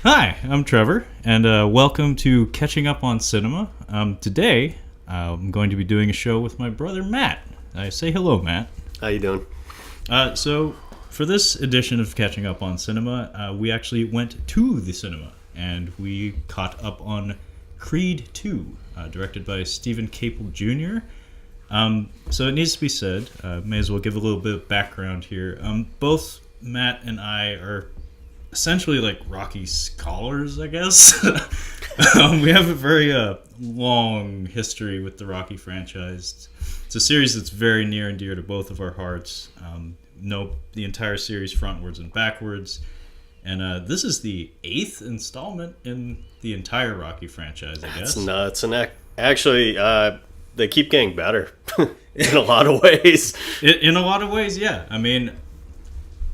Hi, I'm Trevor, and welcome to Catching Up on Cinema. Today, I'm going to be doing a show with my brother Matt. Say hello, Matt. How you doing? So, for this edition of Catching Up on Cinema, we actually went to the cinema, and we caught up on Creed 2, directed by Stephen Caple Jr. So it needs to be said, may as well give a little bit of background here. Both Matt and I are essentially like Rocky scholars, I guess. We have a very long history with the Rocky franchise. It's a series that's very near and dear to both of our hearts. Know the entire series frontwards and backwards. And this is the 8th installment in the entire Rocky franchise, I guess. That's nuts. And actually, they keep getting better in a lot of ways. In a lot of ways, yeah. I mean,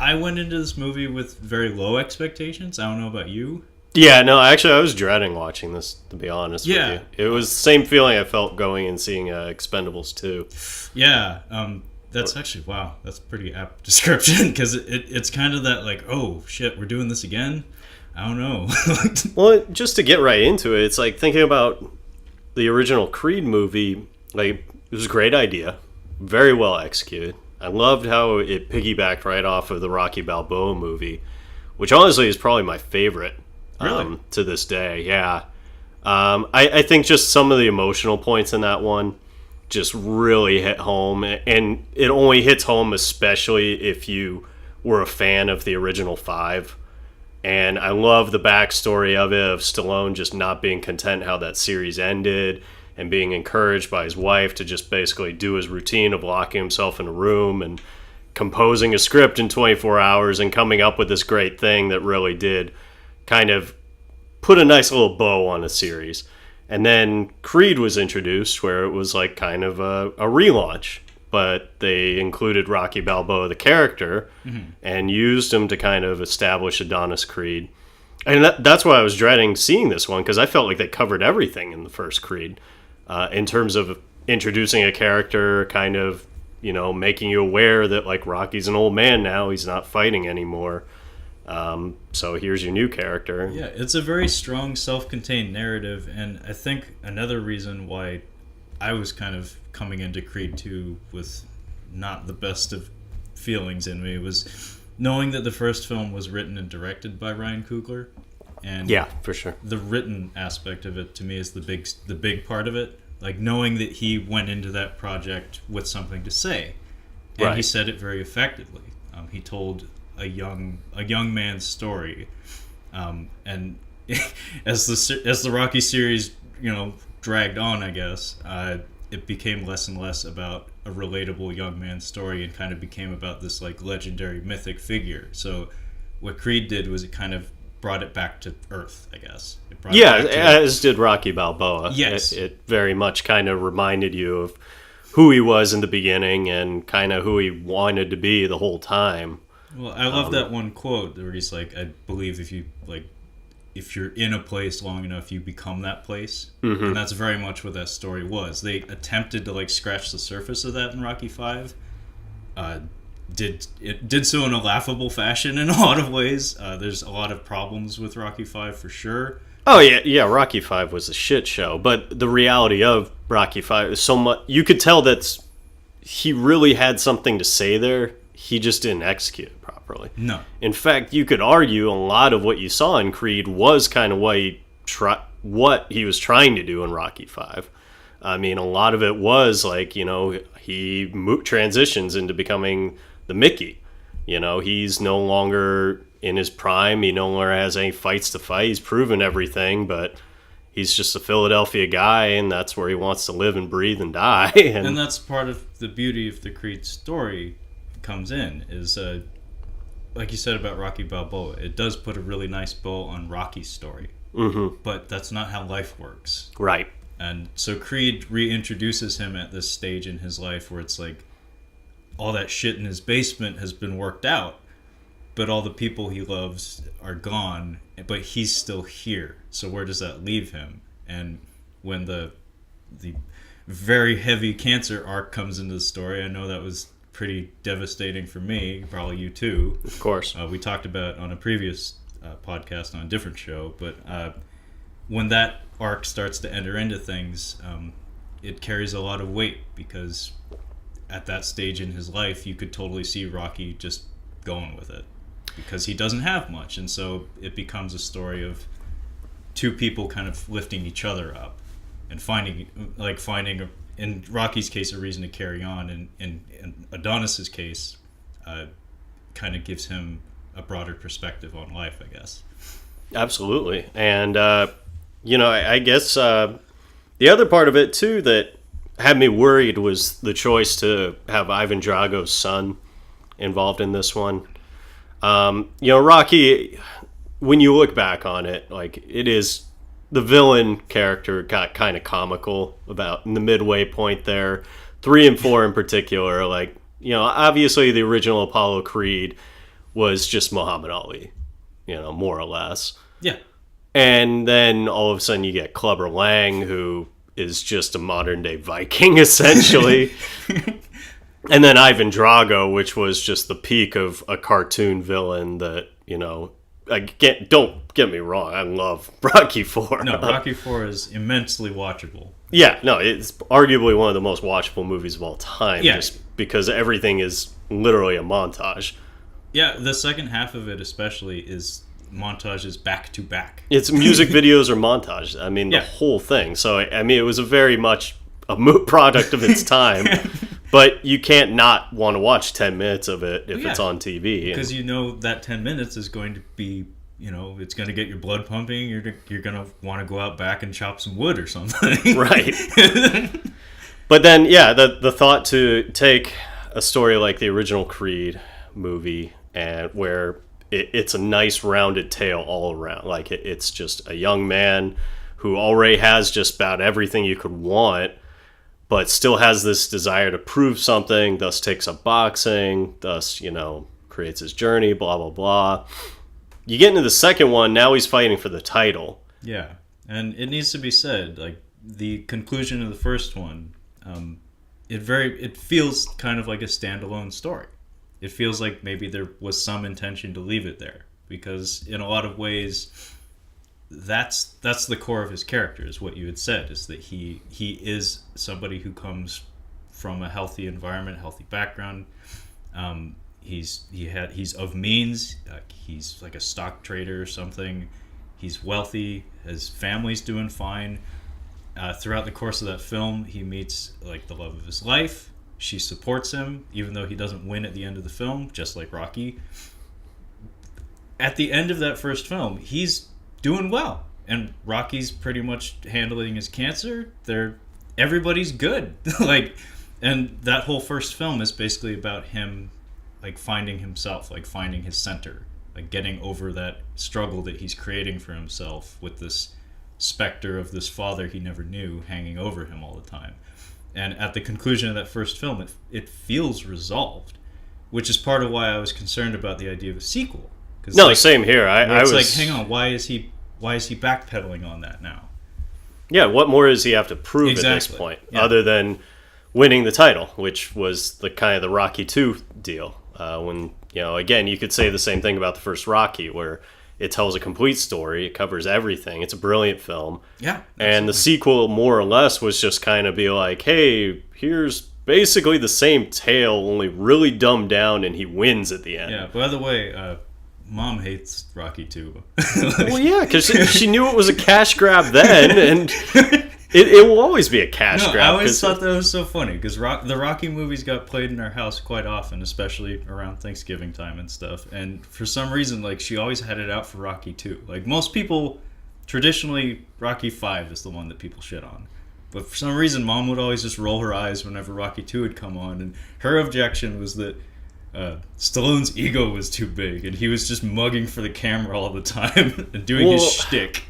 I went into this movie with very low expectations. I don't know about you. Yeah, no, actually, I was dreading watching this, to be honest with you. It was the same feeling I felt going and seeing Expendables 2. Yeah, that's actually, wow, that's a pretty apt description, because it's kind of that, like, oh, shit, we're doing this again? I don't know. Well, just to get right into it, it's like thinking about the original Creed movie, like, it was a great idea, very well executed. I loved how it piggybacked right off of the Rocky Balboa movie, which honestly is probably my favorite to this day. Yeah. I think just some of the emotional points in that one just really hit home, and it only hits home especially if you were a fan of the original 5. And I love the backstory of it, of Stallone just not being content how that series ended, and being encouraged by his wife to just basically do his routine of locking himself in a room and composing a script in 24 hours and coming up with this great thing that really did kind of put a nice little bow on a series. And then Creed was introduced, where it was like kind of a relaunch, but they included Rocky Balboa, the character, and used him to kind of establish Adonis Creed. And that's why I was dreading seeing this one, because I felt like they covered everything in the first Creed. In terms of introducing a character, kind of, making you aware that, like, Rocky's an old man now, he's not fighting anymore. So here's your new character. Yeah, it's a very strong, self-contained narrative, and I think another reason why I was kind of coming into Creed 2 with not the best of feelings in me was knowing that the first film was written and directed by Ryan Coogler. And yeah, for sure. The written aspect of it, to me, is the big part of it. Like, knowing that he went into that project with something to say, and right. He said it very effectively. He told a young man's story, and as the Rocky series, dragged on, I guess, it became less and less about a relatable young man's story, and kind of became about this like legendary mythic figure. So, what Creed did was it kind of brought it back to earth, I guess. As did Rocky Balboa. Yes. It very much kind of reminded you of who he was in the beginning and kind of who he wanted to be the whole time. Well, I love that one quote where he's like, I believe if you're in a place long enough, you become that place. Mm-hmm. And that's very much what that story was. They attempted to like scratch the surface of that in Rocky 5. Did so in a laughable fashion in a lot of ways. There's a lot of problems with Rocky 5 for sure. Oh yeah, Rocky 5 was a shit show, but the reality of Rocky 5 is so much. You could tell that he really had something to say there. He just didn't execute it properly. No. In fact, you could argue a lot of what you saw in Creed was kind of what he was trying to do in Rocky 5. I mean, a lot of it was like, he transitions into becoming the Mickey. He's no longer in his prime. He no longer has any fights to fight. He's proven everything, but he's just a Philadelphia guy, and that's where he wants to live and breathe and die. And that's part of the beauty of the Creed story comes in, is like you said about Rocky Balboa, it does put a really nice bow on Rocky's story. Mm-hmm. But that's not how life works. Right. And so Creed reintroduces him at this stage in his life where it's like all that shit in his basement has been worked out, but all the people he loves are gone, but he's still here. So where does that leave him? And when the very heavy cancer arc comes into the story, I know that was pretty devastating for me, probably you too. Of course. We talked about on a previous podcast on a different show, but when that arc starts to enter into things, it carries a lot of weight, because at that stage in his life, you could totally see Rocky just going with it, because he doesn't have much, and so it becomes a story of two people kind of lifting each other up and finding in Rocky's case a reason to carry on, and in Adonis's case kind of gives him a broader perspective on life, I guess. Absolutely. And I guess the other part of it too that had me worried was the choice to have Ivan Drago's son involved in this one. Rocky, when you look back on it, like, it is, the villain character got kind of comical about in the midway point there. 3 and 4 in particular, like, obviously the original Apollo Creed was just Muhammad Ali, more or less. Yeah. And then all of a sudden you get Clubber Lang, who is just a modern day Viking, essentially. And then Ivan Drago, which was just the peak of a cartoon villain that, don't get me wrong, I love Rocky IV. No, Rocky IV is immensely watchable. Yeah, no, it's arguably one of the most watchable movies of all time, yeah. Just because everything is literally a montage. Yeah, the second half of it especially is montages back to back. It's music videos or montage. I mean, the whole thing. So, I mean, it was a very much a product of its time. But you can't not want to watch 10 minutes of it if it's on TV. Because that 10 minutes is going to be, it's going to get your blood pumping. You're going to want to go out back and chop some wood or something. Right. But then, the thought to take a story like the original Creed movie, and where it's a nice rounded tale all around. Like, it's just a young man who already has just about everything you could want, but still has this desire to prove something, thus takes up boxing, thus, creates his journey, blah, blah, blah. You get into the second one, now he's fighting for the title. Yeah, and it needs to be said, like, the conclusion of the first one, it feels kind of like a standalone story. It feels like maybe there was some intention to leave it there, because in a lot of ways, that's the core of his character, is what you had said, is that he is somebody who comes from a healthy environment, healthy background. He's of means. He's like a stock trader or something. He's wealthy. His family's doing fine. Throughout the course of that film, he meets like the love of his life. She supports him, even though he doesn't win at the end of the film, just like Rocky. At the end of that first film, he's doing well, and Rocky's pretty much handling his cancer. Everybody's good. And that whole first film is basically about him, like, finding himself, like finding his center, like getting over that struggle that he's creating for himself with this specter of this father he never knew hanging over him all the time. And at the conclusion of that first film, it feels resolved, which is part of why I was concerned about the idea of a sequel. No, same here. I was like, hang on, why is he backpedaling on that now? Yeah, what more does he have to prove at this point, other than winning the title, which was the kind of the Rocky II deal. When again, you could say the same thing about the first Rocky, where it tells a complete story, it covers everything. It's a brilliant film. Yeah, absolutely. And the sequel, more or less, was just kind of be like, hey, here's basically the same tale, only really dumbed down, and he wins at the end. Yeah. By the way, Mom hates Rocky too. Well, yeah, because she knew it was a cash grab then, and it will always be a cash grab. I always thought that was so funny, because the Rocky movies got played in our house quite often, especially around Thanksgiving time and stuff. And for some reason, like, she always had it out for Rocky 2. Like, most people, traditionally, Rocky 5 is the one that people shit on. But for some reason, Mom would always just roll her eyes whenever Rocky 2 would come on. And her objection was that Stallone's ego was too big, and he was just mugging for the camera all the time and doing his shtick.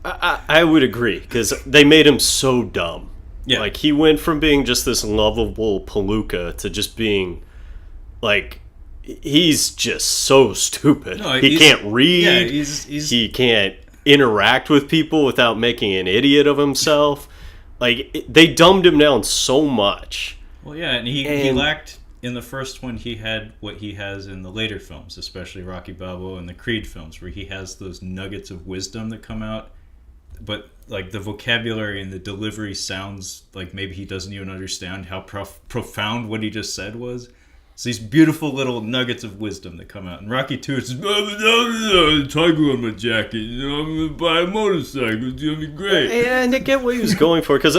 I would agree, because they made him so dumb. Yeah. Like, he went from being just this lovable palooka to just being, like, he's just so stupid. No, he can't read. Yeah, he can't interact with people without making an idiot of himself. Like, they dumbed him down so much. Well, yeah, and he lacked in the first one, he had what he has in the later films, especially Rocky Balboa and the Creed films, where he has those nuggets of wisdom that come out, but like the vocabulary and the delivery sounds like maybe he doesn't even understand how profound what he just said was. It's these beautiful little nuggets of wisdom that come out. In Rocky 2, it's just, tiger on my jacket, you know, I'm going to buy a motorcycle, it's going to be great. And I get what he was going for, because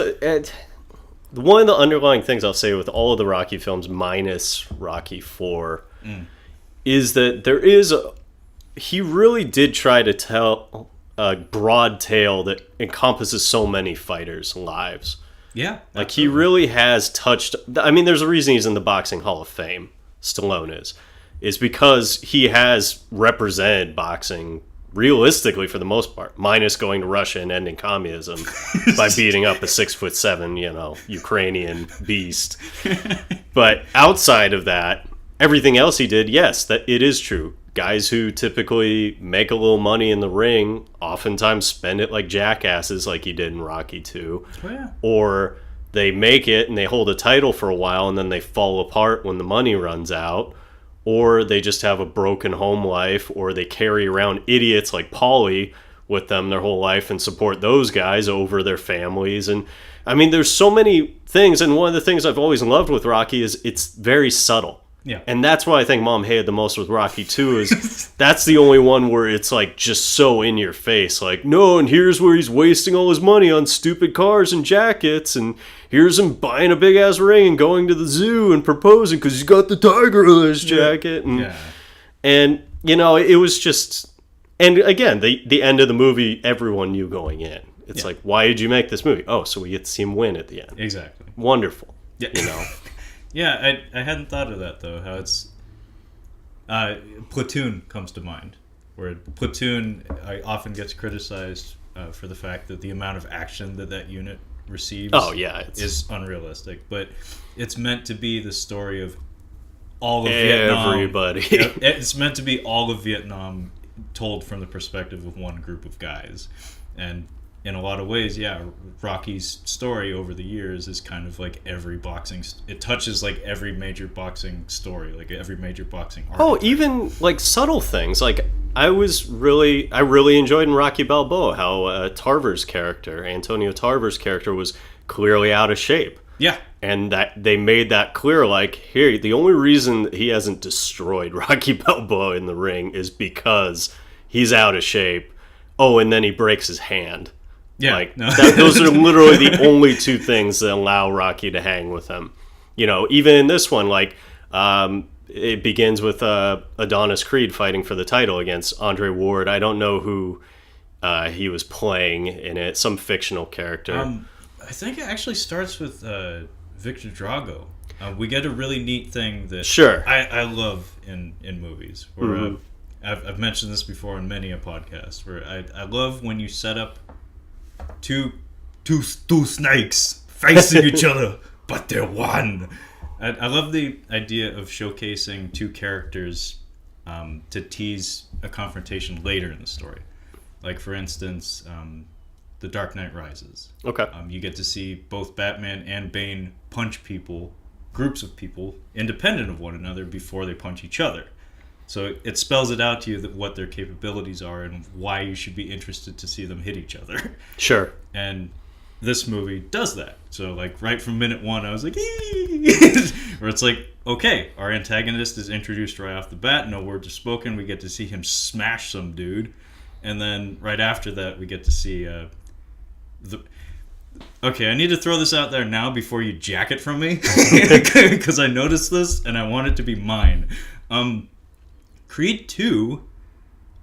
one of the underlying things I'll say with all of the Rocky films, minus Rocky 4, is that he really did try to tell a broad tale that encompasses so many fighters' lives. Yeah. Like, absolutely. He really has touched... I mean, there's a reason he's in the Boxing Hall of Fame, Stallone is because he has represented boxing realistically for the most part, minus going to Russia and ending communism by beating up a 6'7", Ukrainian beast. But outside of that, everything else he did, yes, that it is true. Guys who typically make a little money in the ring oftentimes spend it like jackasses, like he did in Rocky 2. Oh, yeah. Or they make it and they hold a title for a while and then they fall apart when the money runs out. Or they just have a broken home life, or they carry around idiots like Paulie with them their whole life and support those guys over their families. And I mean, there's so many things, and one of the things I've always loved with Rocky is it's very subtle. Yeah. And that's why I think Mom hated the most with Rocky 2 is that's the only one where it's like just so in your face. Like, no, and here's where he's wasting all his money on stupid cars and jackets, and here's him buying a big ass ring and going to the zoo and proposing because he's got the tiger on his jacket. And it was just, and again, the end of the movie, everyone knew going in. It's like, why did you make this movie? Oh, so we get to see him win at the end. Exactly. Wonderful. Yeah. Yeah, I hadn't thought of that, though, how it's... Platoon comes to mind, where Platoon often gets criticized for the fact that the amount of action that unit receives is unrealistic. But it's meant to be the story of all of Vietnam. Everybody. It's meant to be all of Vietnam told from the perspective of one group of guys. And in a lot of ways, Rocky's story over the years is kind of like every boxing... It touches like every major boxing story, like every major boxing archetype. Oh, even like subtle things. Like I really enjoyed in Rocky Balboa how Tarver's character, Antonio Tarver's character, was clearly out of shape. Yeah. And that they made that clear, like, here, the only reason he hasn't destroyed Rocky Balboa in the ring is because he's out of shape. Oh, and then he breaks his hand. Yeah, like those are literally the only two things that allow Rocky to hang with him. Even in this one, like it begins with Adonis Creed fighting for the title against Andre Ward. I don't know who he was playing in it, some fictional character. I think it actually starts with Victor Drago. We get a really neat thing that I love in movies. Where I've mentioned this before in many a podcast. Where I love when you set up two snakes facing each other, but they're one. I love the idea of showcasing two characters to tease a confrontation later in the story. Like, for instance, The Dark Knight Rises. Okay. You get to see both Batman and Bane punch people, groups of people, independent of one another before they punch each other. So it spells it out to you what their capabilities are and why you should be interested to see them hit each other. Sure. And this movie does that. So, like, right from minute one, I was like, where it's like, okay, our antagonist is introduced right off the bat, no words are spoken, we get to see him smash some dude. And then right after that, we get to see Okay, I need to throw this out there now before you jack it from me, because I noticed this and I want it to be mine. Creed 2,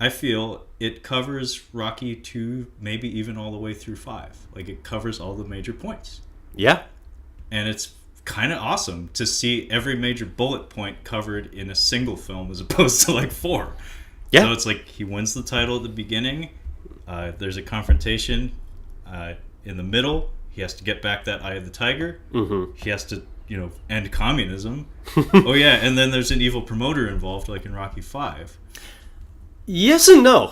I feel it covers Rocky 2, maybe even all the way through 5. Like, it covers all the major points. Yeah. And it's kind of awesome to see every major bullet point covered in a single film as opposed to, like, 4. Yeah. So it's like he wins the title at the beginning. There's a confrontation in the middle. He has to get back that Eye of the Tiger. Mm-hmm. He has to, end communism. Oh, yeah, and then there's an evil promoter involved, like in Rocky 5. Yes and no.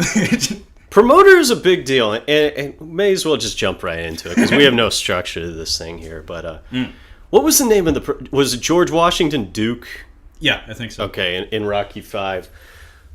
Promoter is a big deal, and may as well just jump right into it, because we have no structure to this thing here. But What was the name of was it George Washington Duke? Yeah, I think so. Okay, in Rocky 5.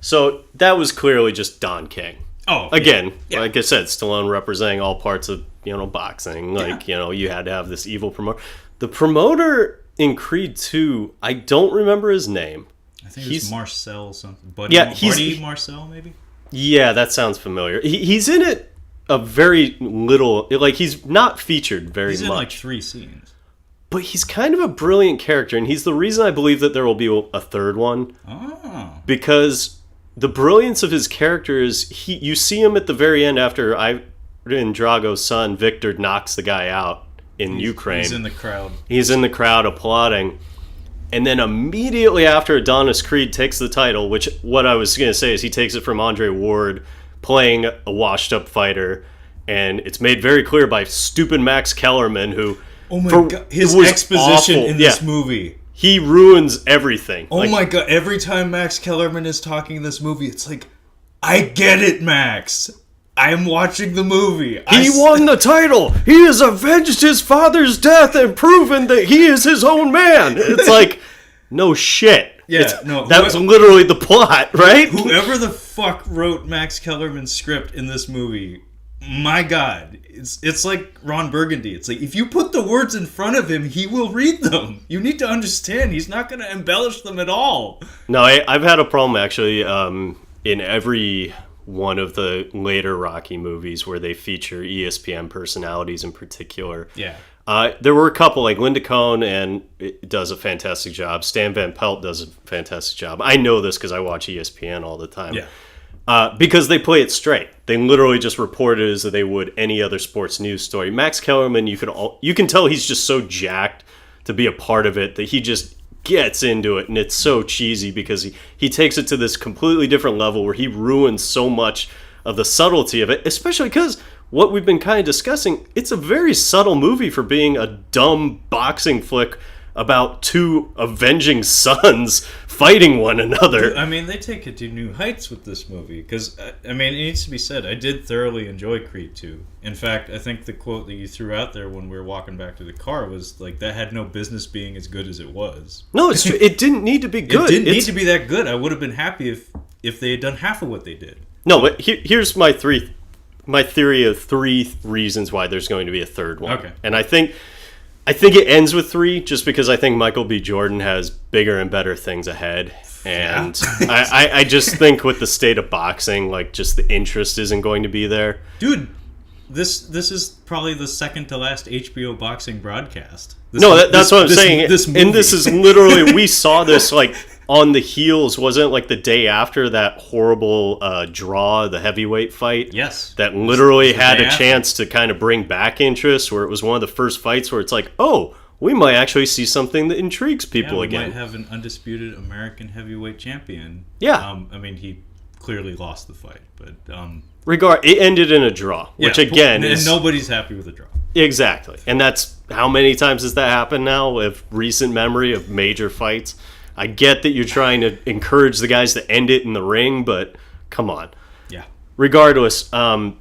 So that was clearly just Don King. Oh, again, yeah. like I said, Stallone representing all parts of boxing. Like you had to have this evil promoter. The promoter in Creed 2, I don't remember his name. I think it's Marcel something. Buddy Marcel maybe. Yeah, that sounds familiar. He's in it a very little. Like he's not featured very much. He's in like 3 scenes. But he's kind of a brilliant character, and he's the reason I believe that there will be a third one. Oh. Because the brilliance of his character is you see him at the very end after Ivan Drago's son Victor knocks the guy out in Ukraine. He's in the crowd. He's in the crowd applauding. And then immediately after Adonis Creed takes the title, which what I was going to say is he takes it from Andre Ward playing a washed-up fighter, and it's made very clear by stupid Max Kellerman, who... Oh my God, his exposition in this movie. He ruins everything. Oh my God, every time Max Kellerman is talking in this movie, it's like, I get it, Max. I'm watching the movie. He won the title. He has avenged his father's death and proven that he is his own man. It's like, no shit. Yeah, that was literally the plot, right? Whoever the fuck wrote Max Kellerman's script in this movie, my God, it's like Ron Burgundy. It's like, if you put the words in front of him, he will read them. You need to understand, he's not going to embellish them at all. No, I've had a problem, actually, in every one of the later Rocky movies where they feature ESPN personalities in particular. Yeah. There were a couple, like Linda Cohn, and it does a fantastic job. Stan Van Pelt does a fantastic job. I know this because I watch ESPN all the time. Yeah. Because they play it straight. They literally just report it as they would any other sports news story. Max Kellerman, you can tell he's just so jacked to be a part of it that he just gets into it, and it's so cheesy because he takes it to this completely different level where he ruins so much of the subtlety of it, especially because what we've been kind of discussing, it's a very subtle movie for being a dumb boxing flick about 2 avenging sons fighting one another. I mean, they take it to new heights with this movie. Because, I mean, it needs to be said, I did thoroughly enjoy Creed 2. In fact, I think the quote that you threw out there when we were walking back to the car was, like, that had no business being as good as it was. No, it's true. It didn't need to be good. It didn't need to be that good. I would have been happy if they had done half of what they did. No, but here's my theory of 3 reasons why there's going to be a third one. Okay. And I think it ends with 3 just because I think Michael B. Jordan has bigger and better things ahead. And I just think with the state of boxing, like, just the interest isn't going to be there. Dude, this is probably the second to last HBO boxing broadcast. That's what I'm saying. And this is literally, we saw this, like, on the heels. Wasn't it like the day after that horrible draw, the heavyweight fight? Yes. That literally had a chance to kind of bring back interest, where it was one of the first fights where it's like, oh, we might actually see something that intrigues people again. We might have an undisputed American heavyweight champion. Yeah. I mean, he clearly lost the fight, but... it ended in a draw, which again and is... nobody's happy with a draw. Exactly. And that's... How many times has that happened now with recent memory of major fights? I get that you're trying to encourage the guys to end it in the ring, but come on. Yeah. Regardless, so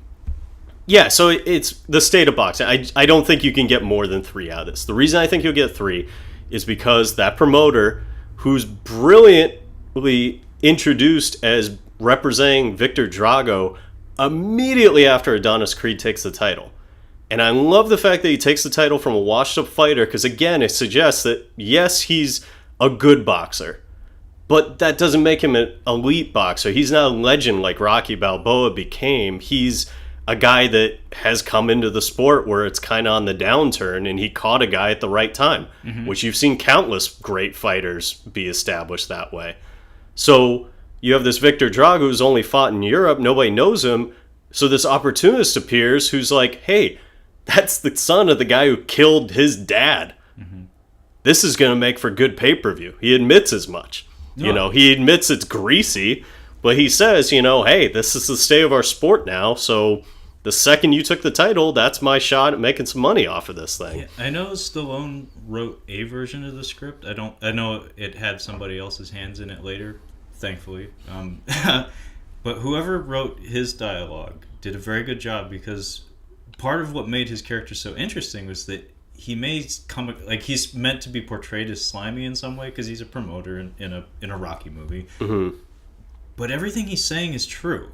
it's the state of boxing. I don't think you can get more than 3 out of this. The reason I think you'll get 3 is because that promoter, who's brilliantly introduced as representing Victor Drago immediately after Adonis Creed takes the title. And I love the fact that he takes the title from a washed-up fighter because, again, it suggests that, yes, he's a good boxer, but that doesn't make him an elite boxer. He's not a legend like Rocky Balboa became. He's a guy that has come into the sport where it's kind of on the downturn, and he caught a guy at the right time, which you've seen countless great fighters be established that way. So you have this Victor Drago who's only fought in Europe. Nobody knows him. So this opportunist appears who's like, hey, that's the son of the guy who killed his dad. This is going to make for good pay-per-view. He admits as much. No. He admits it's greasy, but he says, hey, this is the state of our sport now, so the second you took the title, that's my shot at making some money off of this thing. Yeah, I know Stallone wrote a version of the script. I know it had somebody else's hands in it later, thankfully. But whoever wrote his dialogue did a very good job, because part of what made his character so interesting was that he may come like he's meant to be portrayed as slimy in some way because he's a promoter in a Rocky movie. Mm-hmm. But everything he's saying is true.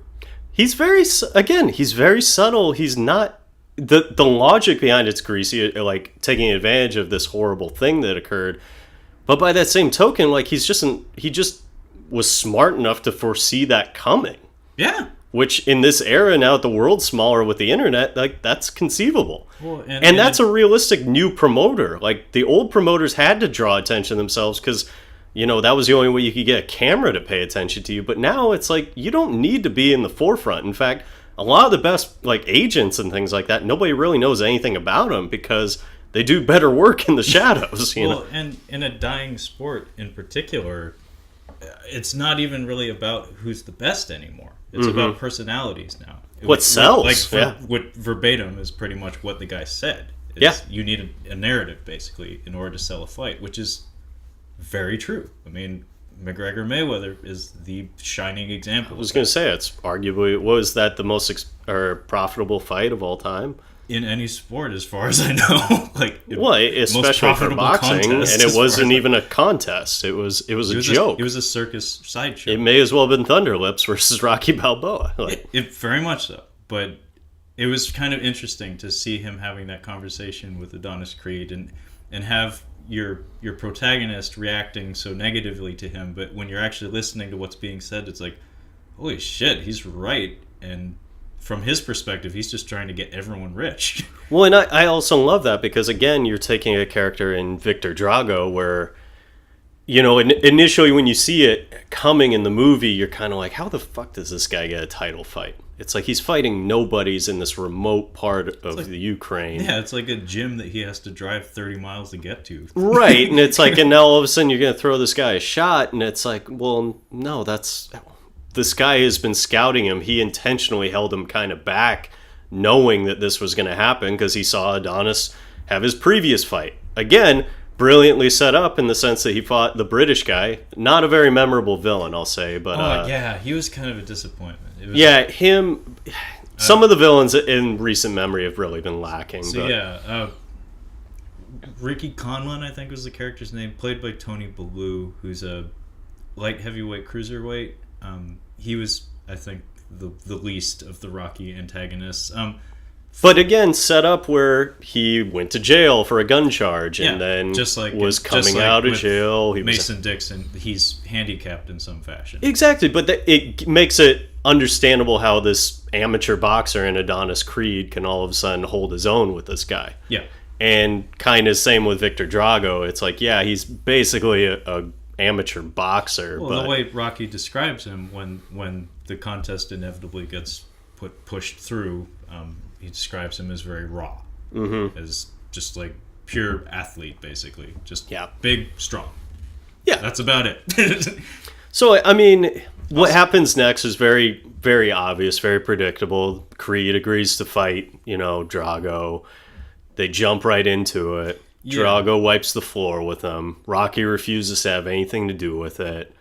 He's very subtle. He's not the logic behind it's greasy, like taking advantage of this horrible thing that occurred. But by that same token, like he just was smart enough to foresee that coming. Yeah. Which in this era, now that the world's smaller with the internet, like that's conceivable. Well, and that's a realistic new promoter. Like the old promoters had to draw attention to themselves because, that was the only way you could get a camera to pay attention to you. But now it's like you don't need to be in the forefront. In fact, a lot of the best like agents and things like that, nobody really knows anything about them because they do better work in the shadows. Well, and in a dying sport in particular, it's not even really about who's the best anymore. It's about personalities now. What sells? What verbatim is pretty much what the guy said. You need a narrative basically in order to sell a fight, which is very true. I mean, McGregor Mayweather is the shining example. I was going to say it's arguably was that the most profitable fight of all time in any sport, as far as I know. Especially for boxing, and it wasn't even a contest. It was a joke. It was a circus sideshow. It may as well have been Thunder Lips versus Rocky Balboa. It very much so, but it was kind of interesting to see him having that conversation with Adonis Creed and have your protagonist reacting so negatively to him, but when you're actually listening to what's being said, it's like, holy shit, he's right. And from his perspective, he's just trying to get everyone rich. Well, and I also love that because, again, you're taking a character in Victor Drago where, initially when you see it coming in the movie, you're kind of like, how the fuck does this guy get a title fight? It's like he's fighting nobodies in this remote part of the Ukraine. Yeah, it's like a gym that he has to drive 30 miles to get to. Right, and it's like, and now all of a sudden you're going to throw this guy a shot, and it's like, well, no, this guy has been scouting him. He intentionally held him kind of back, knowing that this was going to happen because he saw Adonis have his previous fight. Again, brilliantly set up in the sense that he fought the British guy. Not a very memorable villain, I'll say. But he was kind of a disappointment. Him. Some of the villains in recent memory have really been lacking. Ricky Conlon, I think was the character's name, played by Tony Bellew, who's a light heavyweight cruiserweight. He was, I think, the least of the Rocky antagonists. But again, set up where he went to jail for a gun charge and then was coming out of jail. Mason Dixon, he's handicapped in some fashion. Exactly, but it makes it understandable how this amateur boxer in Adonis Creed can all of a sudden hold his own with this guy. Yeah. And kind of same with Victor Drago. It's like, yeah, he's basically a amateur boxer. Well, the way Rocky describes him when the contest inevitably gets pushed through, he describes him as very raw, as just like pure athlete, basically, just big, strong. Yeah, that's about it. So, I mean, what happens next is very, very obvious, very predictable. Creed agrees to fight, Drago. They jump right into it. Yeah. Drago wipes the floor with him. Rocky refuses to have anything to do with it.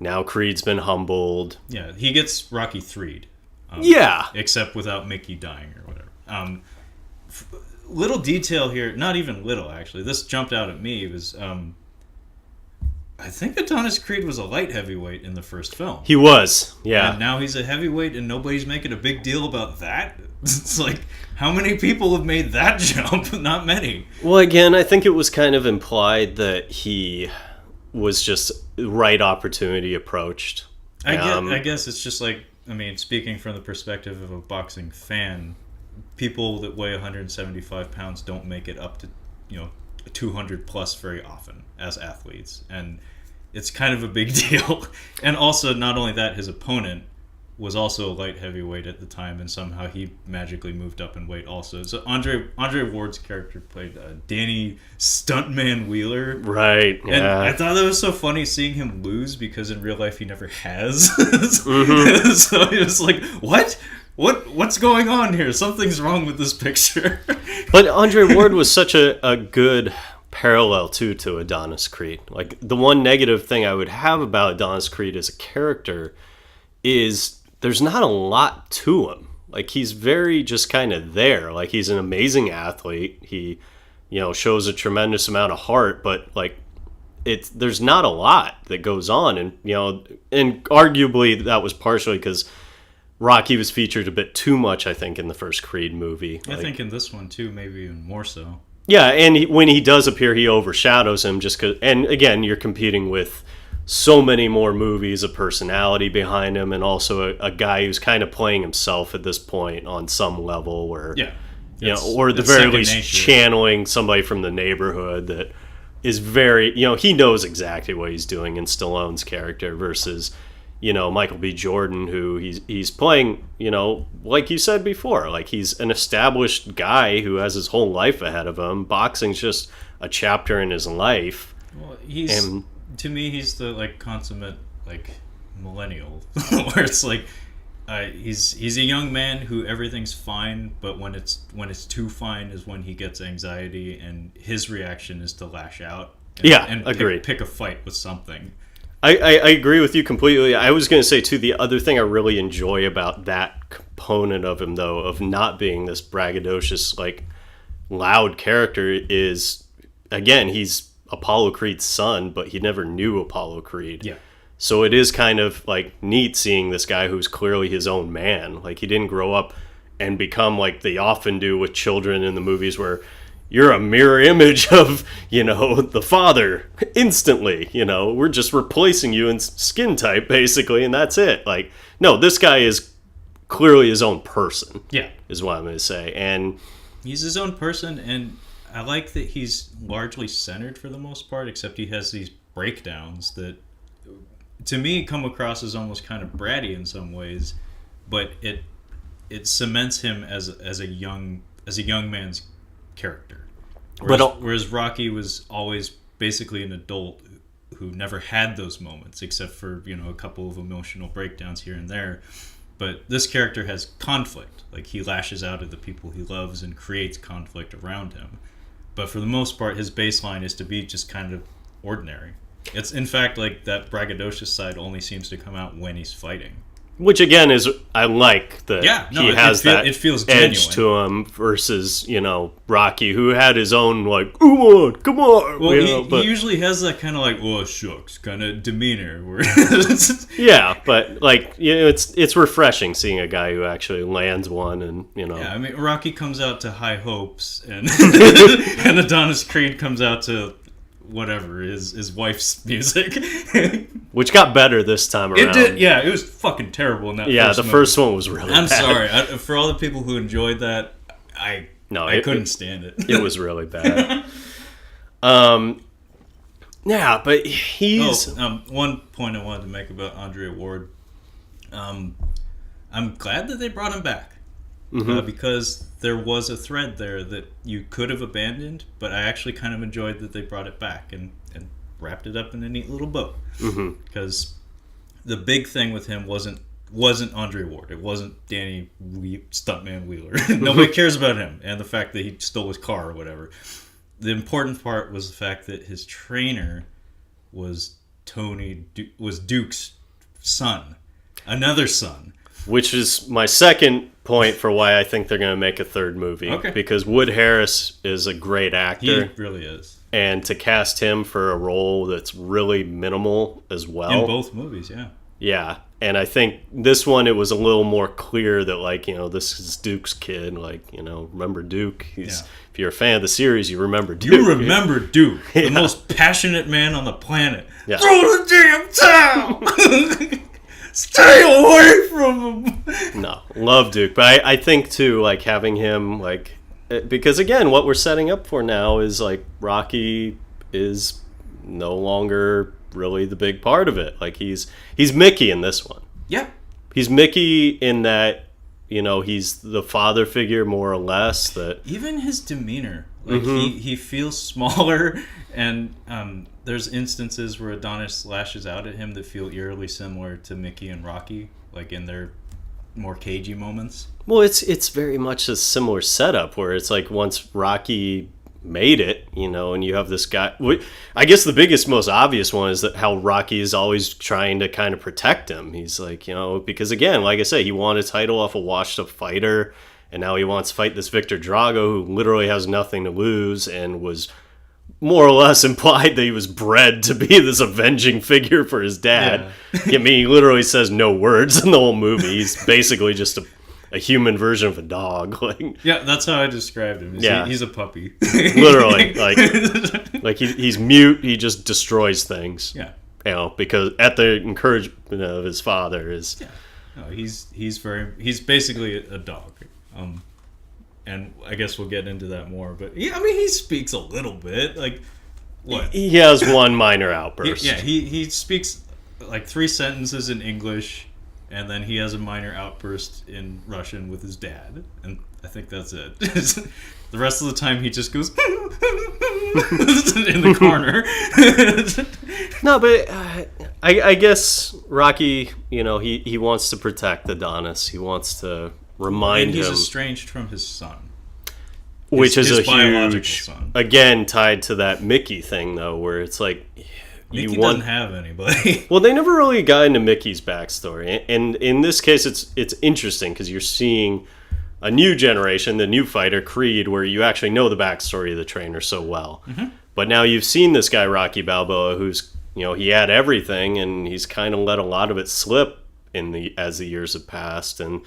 Now Creed's been humbled. Yeah, he gets Rocky 3'd. Except without Mickey dying or whatever. Little detail here, not even little actually. This jumped out at me. It was, I think Adonis Creed was a light heavyweight in the first film. He was, yeah. And now he's a heavyweight, and nobody's making a big deal about that. It's like, how many people have made that jump? Not many. Well, again, I think it was kind of implied that he was just right opportunity approached. I guess it's just like, I mean, speaking from the perspective of a boxing fan, people that weigh 175 pounds don't make it up to, 200 plus very often as athletes. And it's kind of a big deal. And also, not only that, his opponent was also a light heavyweight at the time, and somehow he magically moved up in weight also. So Andre Ward's character played Danny Stuntman Wheeler. Right, yeah. And I thought that was so funny seeing him lose because in real life he never has. So it was like, what's going on here? Something's wrong with this picture. But Andre Ward was such a good parallel to Adonis Creed. Like, the one negative thing I would have about Adonis Creed as a character is there's not a lot to him. Like, he's very just kind of there. Like, he's an amazing athlete. He, shows a tremendous amount of heart, but like there's not a lot that goes on, and and arguably that was partially because Rocky was featured a bit too much, I think, in the first Creed movie. I think in this one too, maybe even more so. Yeah, and when he does appear, he overshadows him just because. And again, you're competing with so many more movies, a personality behind him, and also a guy who's kind of playing himself at this point on some level, where or at the very least channeling somebody from the neighborhood that is very, he knows exactly what he's doing in Stallone's character versus, Michael B. Jordan, who he's playing, like you said before, like he's an established guy who has his whole life ahead of him. Boxing's just a chapter in his life. Well, to me, he's the like consummate like millennial, where it's like he's a young man who everything's fine, but when it's too fine is when he gets anxiety, and his reaction is to lash out. And agreed. Pick a fight with something. I agree with you completely. I was going to say, too, the other thing I really enjoy about that component of him, though, of not being this braggadocious, like, loud character is, again, he's Apollo Creed's son, but he never knew Apollo Creed. Yeah. So it is kind of, like, neat seeing this guy who's clearly his own man. Like, he didn't grow up and become like they often do with children in the movies where you're a mirror image of, the father instantly, we're just replacing you in skin type basically, and that's it. Like, no, this guy is clearly his own person. Yeah. Is what I'm going to say. And he's his own person, and I like that he's largely centered for the most part, except he has these breakdowns that, to me, come across as almost kind of bratty in some ways, but it cements him as a young man's character. Whereas Rocky was always basically an adult who never had those moments, except for a couple of emotional breakdowns here and there. But this character has conflict. Like, he lashes out at the people he loves and creates conflict around him. But for the most part, his baseline is to be just kind of ordinary. It's, in fact, like, that braggadocious side only seems to come out when he's fighting. Which, again, is, I like that it feels edge genuine to him versus, Rocky, who had his own, like, come on. Well, he usually has that kind of like, oh, shucks, kind of demeanor. Where yeah, but, like, it's refreshing seeing a guy who actually lands one and, Yeah, I mean, Rocky comes out to High Hopes, and and Adonis Creed comes out to whatever, his wife's music. Which got better this time around. It did, yeah. It was fucking terrible in that first one was really bad. I'm sorry. For all the people who enjoyed that, I couldn't stand it. It was really bad. Yeah, but he's... one point I wanted to make about Andre Ward. I'm glad that they brought him back. Because there was a thread there that you could have abandoned, but I actually kind of enjoyed that they brought it back and wrapped it up in a neat little bow. Because the big thing with him wasn't Andre Ward. It wasn't Danny Stuntman Wheeler. Nobody cares about him and the fact that he stole his car or whatever. The important part was the fact that his trainer was Duke's son, another son. Which is my second point for why I think they're going to make a third movie. Okay. Because Wood Harris is a great actor. He really is. And to cast him for a role that's really minimal as well. In both movies, yeah. Yeah. And I think this one, it was a little more clear that, like, this is Duke's kid. Like, remember Duke? If you're a fan of the series, you remember Duke. You remember Duke, the most passionate man on the planet. Yeah. Throw the damn towel! Stay away from him. No, love Duke, but I think too, like, having him, like, because again, what we're setting up for now is like Rocky is no longer really the big part of it. Like, he's Mickey in this one. Yeah, he's Mickey in that he's the father figure more or less. That even his demeanor, like he feels smaller, and there's instances where Adonis lashes out at him that feel eerily similar to Mickey and Rocky, like in their more cagey moments. Well, it's very much a similar setup where it's like once Rocky made it, and you have this guy. I guess the biggest, most obvious one is that how Rocky is always trying to kind of protect him. He's like, because again, like I say, he won a title off a washed-up fighter, and now he wants to fight this Victor Drago who literally has nothing to lose and was more or less implied that he was bred to be this avenging figure for his dad. Yeah. I mean, he literally says no words in the whole movie. He's basically just a human version of a dog. Yeah, that's how I described him. He's a puppy. Literally, like he's mute. He just destroys things. Yeah, because at the encouragement of his father is. Yeah, no, he's basically a dog. And I guess we'll get into that more. But yeah, I mean, he speaks a little bit. Like what? He has one minor outburst. He speaks like 3 sentences in English. And then he has a minor outburst in Russian with his dad. And I think that's it. The rest of the time, he just goes in the corner. No, but I guess Rocky, he wants to protect Adonis. He wants to remind him. And he's estranged from his son. Which is a biological huge, son. Again, tied to that Mickey thing, though, where it's like... Mickey doesn't have anybody. Well, they never really got into Mickey's backstory, and in this case, it's interesting because you're seeing a new generation, the new fighter Creed, where you actually know the backstory of the trainer so well. Mm-hmm. But now you've seen this guy Rocky Balboa, who's he had everything, and he's kind of let a lot of it slip as the years have passed, and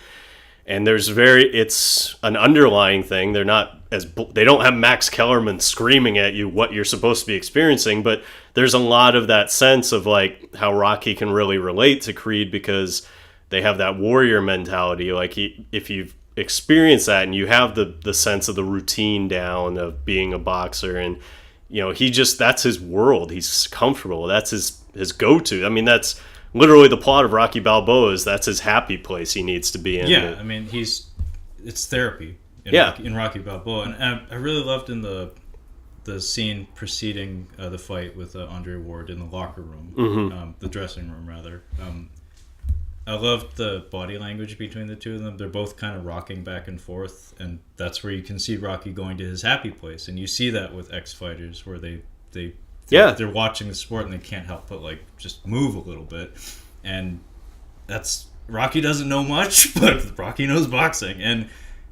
it's an underlying thing. They don't have Max Kellerman screaming at you what you're supposed to be experiencing, but there's a lot of that sense of like how Rocky can really relate to Creed because they have that warrior mentality. Like if you've experienced that and you have the sense of the routine down of being a boxer, and that's his world. He's comfortable. That's his go-to. I mean, that's literally the plot of Rocky Balboa is that's his happy place he needs to be in. Yeah, I mean, it's therapy in Rocky Balboa. And I really loved in the scene preceding the fight with Andre Ward in the locker room, mm-hmm. The dressing room, rather. I loved the body language between the two of them. They're both kind of rocking back and forth, and that's where you can see Rocky going to his happy place. And you see that with ex-fighters where they're watching the sport and they can't help but like just move a little bit. And that's Rocky doesn't know much, but Rocky knows boxing. And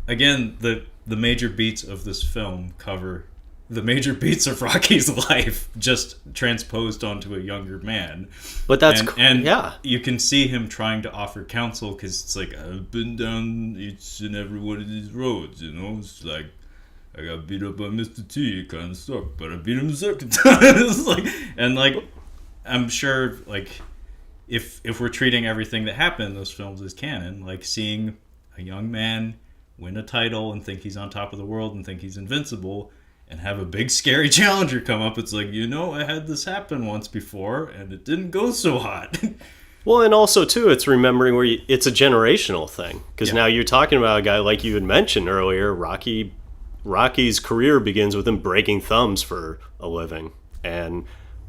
again, the major beats of this film cover the major beats of Rocky's life just transposed onto a younger man. But that's you can see him trying to offer counsel because it's like, I've been down each and every one of these roads, it's like I got beat up by Mr. T. It kind of sucked, but I beat him the second time. I'm sure, if we're treating everything that happened in those films as canon, like seeing a young man win a title and think he's on top of the world and think he's invincible, and have a big scary challenger come up, it's like, I had this happen once before, and it didn't go so hot. Well, and also, too, it's remembering it's a generational thing. Because now you're talking about a guy, like you had mentioned earlier, Rocky's career begins with him breaking thumbs for a living. And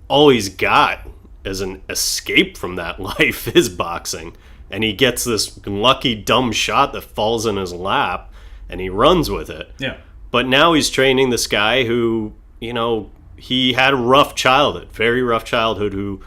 all he's got as an escape from that life is boxing. And he gets this lucky, dumb shot that falls in his lap, and he runs with it. Yeah. But now he's training this guy who, he had a rough childhood, very rough childhood, who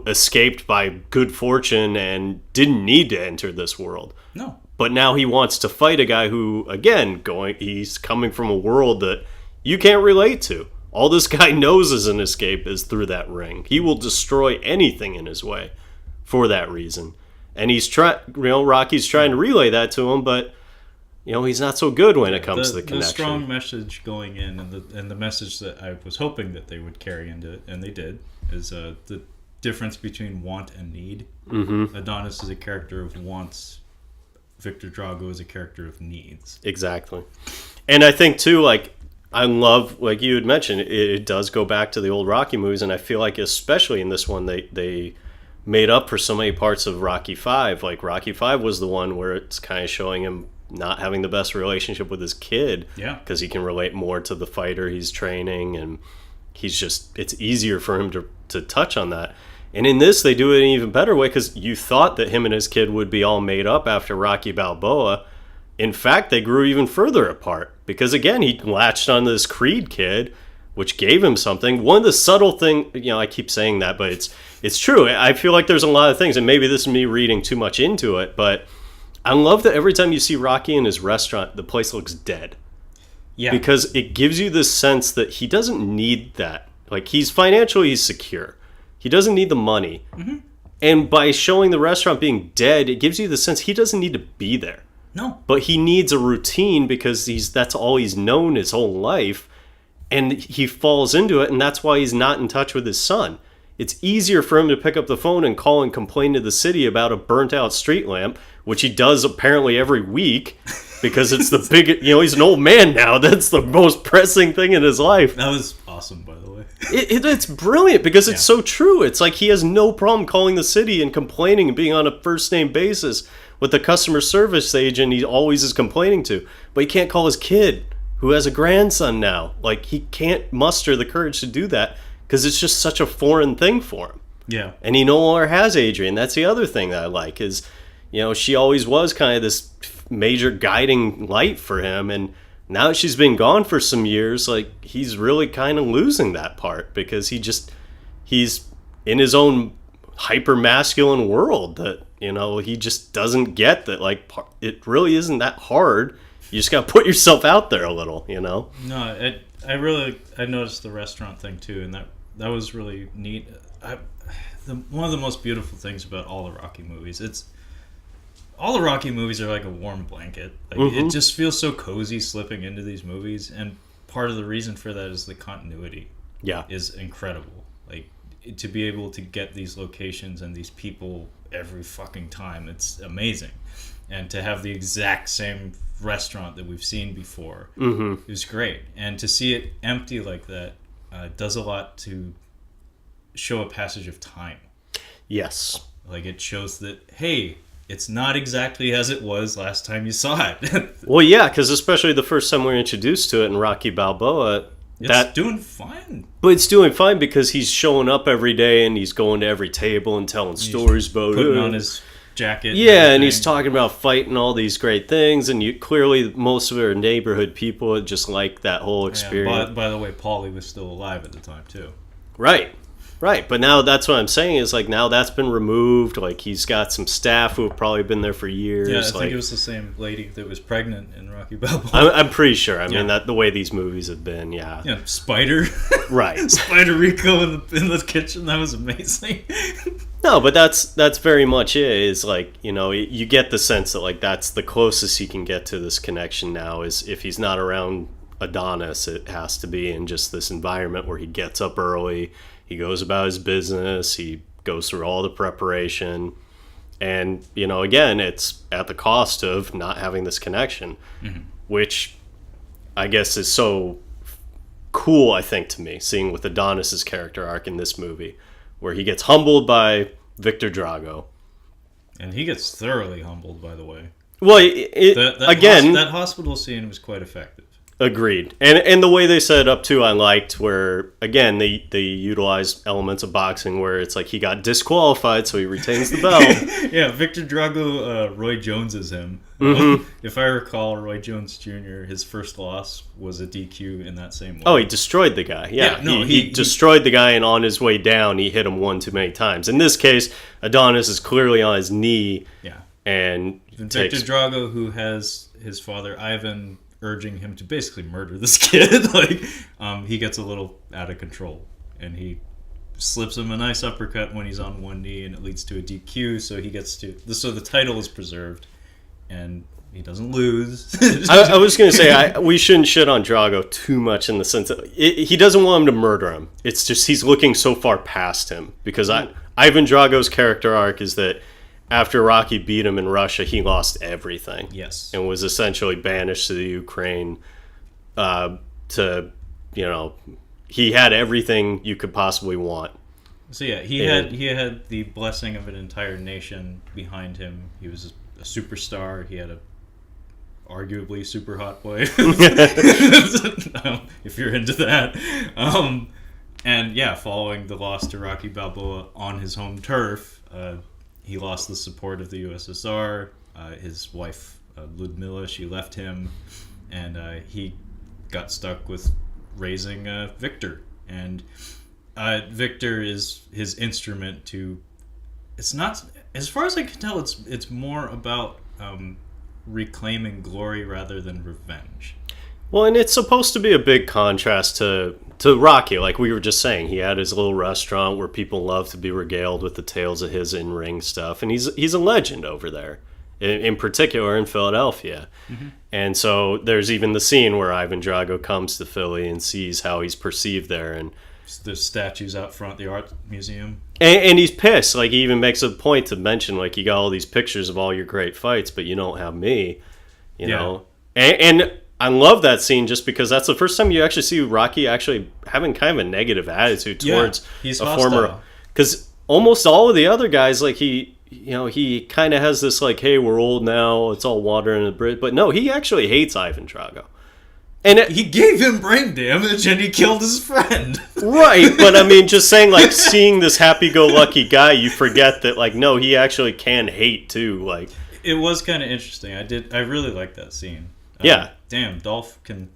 escaped by good fortune and didn't need to enter this world. No. But now he wants to fight a guy who, again, he's coming from a world that you can't relate to. All this guy knows as an escape is through that ring. He will destroy anything in his way for that reason. And Rocky's trying to relay that to him, but he's not so good when it comes to the connection. The strong message going in, and the message that I was hoping that they would carry into it, and they did, is the difference between want and need. Mm-hmm. Adonis is a character of wants. Victor Drago is a character of needs. Exactly. And I think, too, I love, like you had mentioned, it does go back to the old Rocky movies, and I feel like especially in this one, they made up for so many parts of Rocky V. Like, Rocky V was the one where it's kind of showing him not having the best relationship with his kid, because he can relate more to the fighter he's training, and it's easier for him to touch on that. And in this, they do it in an even better way, because you thought that him and his kid would be all made up after Rocky Balboa. In fact, they grew even further apart, because again, he latched on this Creed kid, which gave him something. One of the subtle things, I keep saying that, but it's true. I feel like there's a lot of things, and maybe this is me reading too much into it, but I love that every time you see Rocky in his restaurant, the place looks dead. Yeah. Because it gives you this sense that he doesn't need that. Like, he's financially secure. He doesn't need the money. Mm-hmm. And by showing the restaurant being dead, it gives you the sense he doesn't need to be there. No. But he needs a routine because that's all he's known his whole life. And he falls into it, and that's why he's not in touch with his son. It's easier for him to pick up the phone and call and complain to the city about a burnt-out street lamp, which he does apparently every week, because it's the big... he's an old man now. That's the most pressing thing in his life. That was awesome, by the way. It's brilliant, because it's so true. It's like he has no problem calling the city and complaining and being on a first-name basis with the customer service agent he always is complaining to. But he can't call his kid, who has a grandson now. Like, he can't muster the courage to do that, because it's just such a foreign thing for him. Yeah. And he no longer has Adrian. That's the other thing that I like is, she always was kind of this major guiding light for him. And now that she's been gone for some years, like, he's really kind of losing that part because he's in his own hyper masculine world that, he just doesn't get that, like, it really isn't that hard. You just got to put yourself out there a little, No, I noticed the restaurant thing too, and that was really neat. One of the most beautiful things about all the Rocky movies, all the Rocky movies are like a warm blanket. Like, It just feels so cozy slipping into these movies, and part of the reason for that is the continuity. Yeah, is incredible. Like, to be able to get these locations and these people every fucking time, it's amazing. And to have the exact same restaurant that we've seen before, it was great. And to see it empty like that does a lot to show a passage of time. Yes. Like, it shows that, hey, it's not exactly as it was last time you saw it. Well, yeah, because especially the first time we were introduced to it in Rocky Balboa, it's doing fine. But it's doing fine because he's showing up every day and he's going to every table and telling stories about putting on his jacket. Yeah, and he's talking about fighting all these great things, and clearly most of our neighborhood people just like that whole experience. By the way, Paulie was still alive at the time too. Right, but now that's what I'm saying is, like, now that's been removed. Like, he's got some staff who have probably been there for years. Yeah, I think it was the same lady that was pregnant in Rocky Balboa. I'm pretty sure. I mean, that the way these movies have been, yeah. Yeah, Spider. Right. Spider Rico in the kitchen. That was amazing. No, but that's very much it. Is like, you get the sense that, like, that's the closest he can get to this connection now. Is if he's not around Adonis, it has to be in just this environment where he gets up early. He goes about his business. He goes through all the preparation. And, again, it's at the cost of not having this connection, which I guess is so cool, I think, to me, seeing with Adonis's character arc in this movie, where he gets humbled by Victor Drago. And he gets thoroughly humbled, by the way. Well, that hospital scene was quite effective. Agreed. And the way they set it up, too, I liked, where, again, they utilize elements of boxing where it's like he got disqualified, so he retains the belt. Yeah, Victor Drago, Roy Jones is him. If I recall, Roy Jones Jr., his first loss was a DQ in that same way. Oh, he destroyed the guy. Yeah, he destroyed the guy, and on his way down, he hit him one too many times. In this case, Adonis is clearly on his knee. Yeah. And Victor Drago, who has his father, Ivan, urging him to basically murder this kid. He gets a little out of control, and he slips him a nice uppercut when he's on one knee, and it leads to a DQ. So the title is preserved, and he doesn't lose. I was going to say we shouldn't shit on Drago too much in the sense that he doesn't want him to murder him. It's just he's looking so far past him because Ivan Drago's character arc is that after Rocky beat him in Russia, he lost everything. Yes. And was essentially banished to the Ukraine he had everything you could possibly want. So yeah, he had the blessing of an entire nation behind him. He was a superstar. He had a arguably super hot wife. If you're into that. And yeah, following the loss to Rocky Balboa on his home turf, he lost the support of the USSR. His wife, Ludmilla, she left him, and he got stuck with raising Victor. And Victor is his instrument to... It's not... As far as I can tell, it's more about reclaiming glory rather than revenge. Well, and it's supposed to be a big contrast to Rocky. Like we were just saying, he had his little restaurant where people love to be regaled with the tales of his in-ring stuff, and he's a legend over there, in particular in Philadelphia. Mm-hmm. And so there's even the scene where Ivan Drago comes to Philly and sees how he's perceived there, and there's statues out front, the art museum. And he's pissed. Like, he even makes a point to mention, like, you got all these pictures of all your great fights, but you don't have me, you know? And I love that scene just because that's the first time you actually see Rocky actually having kind of a negative attitude towards he's a hostile. former... Because almost all of the other guys, like, he kind of has this, like, hey, we're old now, it's all water in the bridge. But no, he actually hates Ivan Drago. And he gave him brain damage and he killed his friend. Right, but I mean, just saying, like, seeing this happy-go-lucky guy, you forget that, like, no, he actually can hate too. Like, it was kind of interesting. I really liked that scene. Yeah. Damn, Dolph can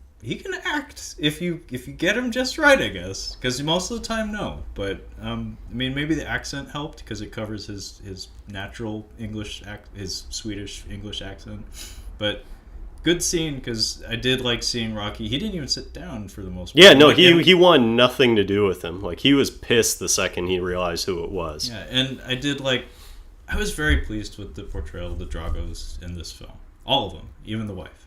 act if you get him just right, I guess. Because most of the time, no. But I mean, maybe the accent helped because it covers his natural English his Swedish English accent. But good scene, because I did like seeing Rocky. He didn't even sit down for the most part. Yeah, no, he wanted nothing to do with him. Like, he was pissed the second he realized who it was. Yeah, and I was very pleased with the portrayal of the Dragos in this film. All of them, even the wife.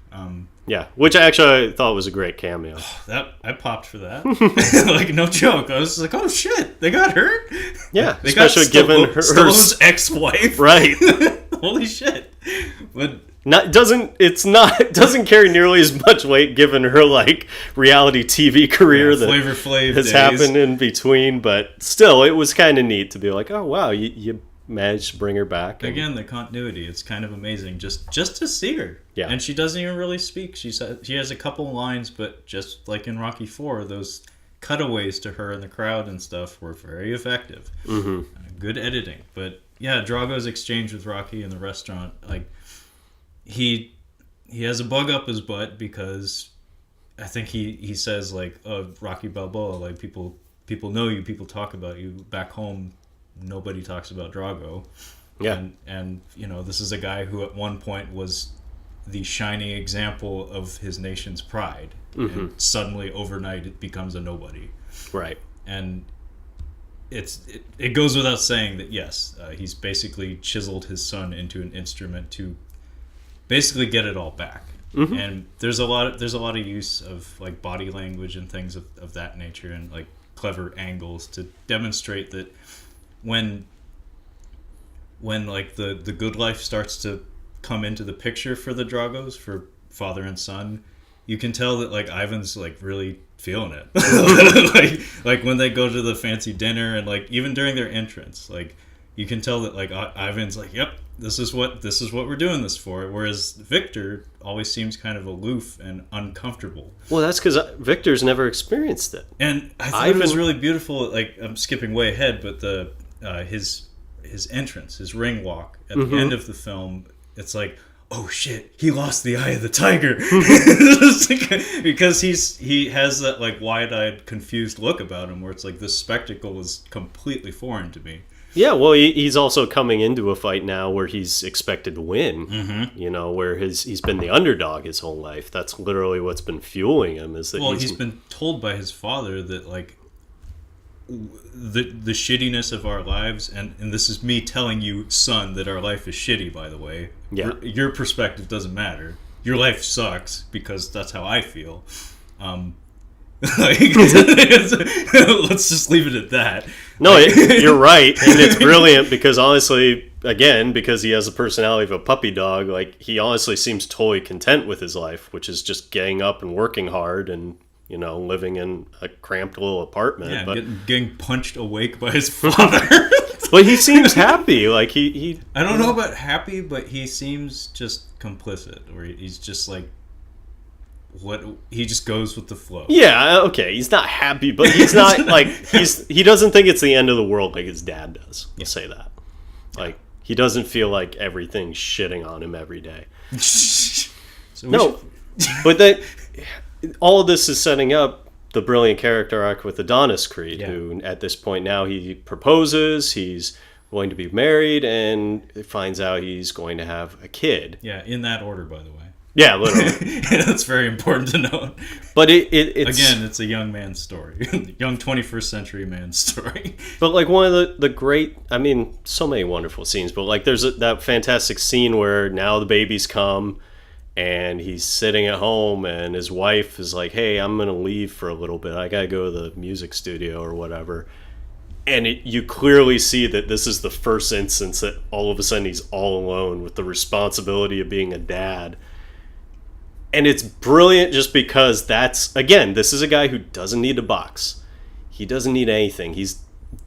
Yeah, which I actually thought was a great cameo. That I popped for that. Like, no joke. I was like, oh shit, they got her? Yeah, they especially got given her Stallone's ex-wife. Right. Holy shit. But it doesn't carry nearly as much weight given her, like, reality TV career that Flavor Flav has days. happened in between, but still, it was kind of neat to be like, oh wow, you managed to bring her back. Again, the continuity, it's kind of amazing just to see her. Yeah. And she doesn't even really speak. She has a couple lines, but just like in Rocky IV, those cutaways to her in the crowd and stuff were very effective. Mm-hmm. Good editing. But yeah, Drago's exchange with Rocky in the restaurant, like, he has a bug up his butt because I think he says, like, Rocky Balboa, like, people know you, people talk about you. Back home, nobody talks about Drago. Yeah. And you know, this is a guy who at one point was the shining example of his nation's pride. Mm-hmm. And suddenly, overnight, it becomes a nobody. Right. And it goes without saying that, yes, he's basically chiseled his son into an instrument to basically get it all back. Mm-hmm. And there's a lot of use of, like, body language and things of that nature, and, like, clever angles to demonstrate that when like the good life starts to come into the picture for the Dragos, for father and son, you can tell that, like, Ivan's, like, really feeling it. like when they go to the fancy dinner, and, like, even during their entrance, like, you can tell that, like, Ivan's like, yep, this is what we're doing this for. Whereas Victor always seems kind of aloof and uncomfortable. Well, that's because Victor's never experienced it. And I thought it was really beautiful. Like, I'm skipping way ahead, but his entrance, his ring walk at the end of the film, it's like, oh shit, he lost the eye of the tiger. Because he has that, like, wide-eyed, confused look about him, where it's like, this spectacle is completely foreign to me. Yeah, well, he's also coming into a fight now where he's expected to win. Mm-hmm. You know, where he's been the underdog his whole life. That's literally what's been fueling him. Is that he's been told by his father that, like, the shittiness of our lives, and this is me telling you, son, that our life is shitty, by the way. Yeah. Your perspective doesn't matter. Your life sucks, because that's how I feel. Like, let's just leave it at that. No, you're right, and it's brilliant because, honestly, again, because he has the personality of a puppy dog, like, he honestly seems totally content with his life, which is just getting up and working hard and, you know, living in a cramped little apartment. Yeah, but getting punched awake by his father. But he seems happy. Like, he I don't know about happy, but he seems just complicit, or he's just like, he just goes with the flow. Yeah, okay, he's not happy, but he's not like he doesn't think it's the end of the world like his dad does. We'll say that. Like, he doesn't feel like everything's shitting on him every day. But that all of this is setting up the brilliant character arc with Adonis Creed, who at this point now he proposes, he's going to be married, and it finds out he's going to have a kid. Yeah, in that order, by the way. Yeah, literally. That's very important to note. But it's again, it's a young man's story, young 21st century man's story. But like one of the great, I mean, so many wonderful scenes. But like there's that fantastic scene where now the baby's come, and he's sitting at home, and his wife is like, "Hey, I'm gonna leave for a little bit. I gotta go to the music studio or whatever." And you clearly see that this is the first instance that all of a sudden he's all alone with the responsibility of being a dad. And it's brilliant just because this is a guy who doesn't need a box. He doesn't need anything. He's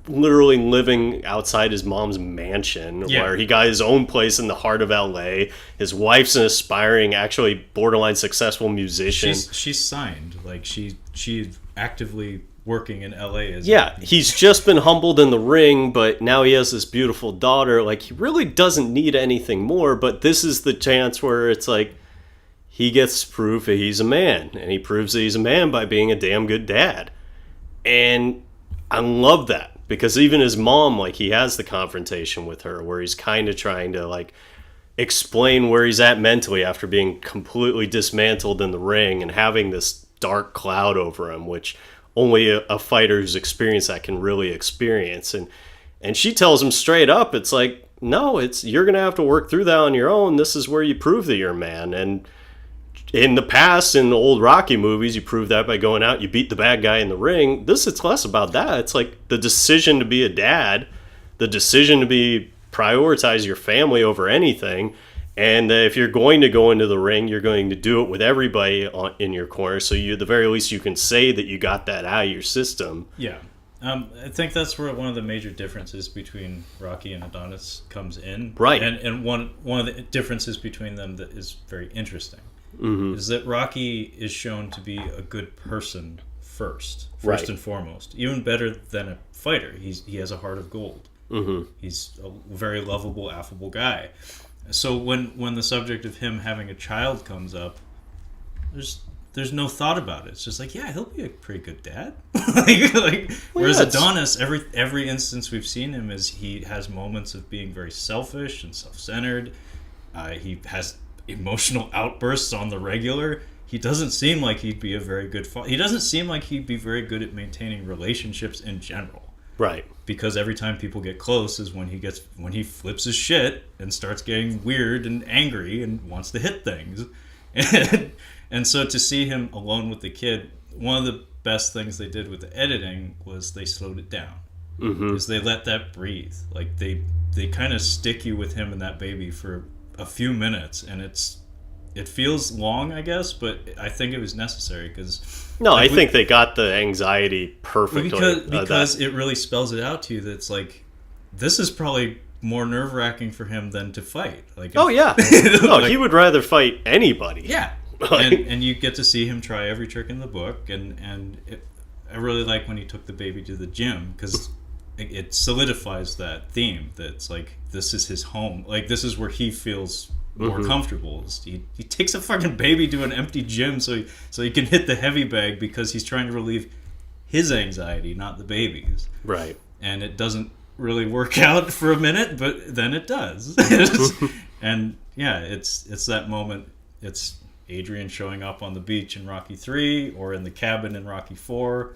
literally living outside his mom's mansion where he got his own place in the heart of LA. His wife's an aspiring, actually borderline successful musician. She's signed. Like she's actively working in LA. He's just been humbled in the ring, but now he has this beautiful daughter. Like he really doesn't need anything more, but this is the chance where it's like, he gets proof that he's a man, and he proves that he's a man by being a damn good dad. And I love that, because even his mom, like, he has the confrontation with her where he's kind of trying to, like, explain where he's at mentally after being completely dismantled in the ring and having this dark cloud over him, which only a fighter who's experienced that can really experience. And she tells him straight up, it's like, no, you're going to have to work through that on your own. This is where you prove that you're a man. And in the past, in the old Rocky movies, you prove that by going out, you beat the bad guy in the ring. It's less about that. It's like the decision to be a dad, the decision to prioritize your family over anything. And if you're going to go into the ring, you're going to do it with everybody in your corner. So at the very least, you can say that you got that out of your system. Yeah. I think that's where one of the major differences between Rocky and Adonis comes in. Right. And one of the differences between them that is very interesting. Mm-hmm. Is that Rocky is shown to be a good person first and foremost, even better than a fighter. He has a heart of gold. Mm-hmm. He's a very lovable, affable guy. So when the subject of him having a child comes up, there's no thought about it. It's just like, yeah, he'll be a pretty good dad. Whereas Adonis, every instance we've seen him is he has moments of being very selfish and self-centered. He has emotional outbursts on the regular. He doesn't seem like he'd be a very good father. He doesn't seem like he'd be very good at maintaining relationships in general. Right. Because every time people get close is when he flips his shit and starts getting weird and angry and wants to hit things. And so to see him alone with the kid, one of the best things they did with the editing was they slowed it down. Mm-hmm. Is they let that breathe. Like they kind of stick you with him and that baby for a few minutes, and it feels long, I guess, but I think it was necessary because I think they got the anxiety perfectly because it really spells it out to you that it's like this is probably more nerve-wracking for him than to fight. Like, he would rather fight anybody. Yeah, and you get to see him try every trick in the book, and I really like when he took the baby to the gym because it solidifies that theme that it's like this is his home, like this is where he feels more comfortable. He takes a fucking baby to an empty gym so he can hit the heavy bag because he's trying to relieve his anxiety, not the baby's. Right. And it doesn't really work out for a minute, but then it does. And yeah, it's that moment. It's Adrian showing up on the beach in Rocky 3 or in the cabin in Rocky 4.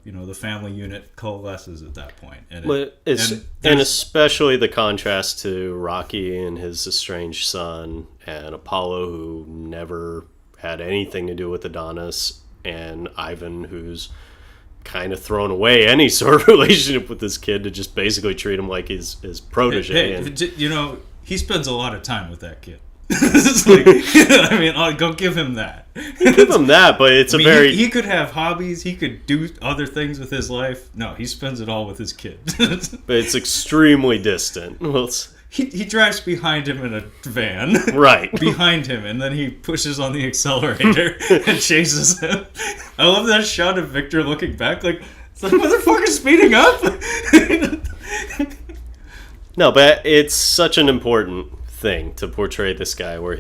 The family unit coalesces at that point. And especially the contrast to Rocky and his estranged son, and Apollo, who never had anything to do with Adonis, and Ivan, who's kind of thrown away any sort of relationship with this kid to just basically treat him like his protege. He spends a lot of time with that kid. It's like, I mean, I'll go give him that. Give him that, but it's he could have hobbies. He could do other things with his life. No, he spends it all with his kid. But it's extremely distant. Well, he drives behind him in a van. Right. Behind him, and then he pushes on the accelerator and chases him. I love that shot of Victor looking back like, is that motherfucker speeding up? No, but it's such an important thing to portray this guy where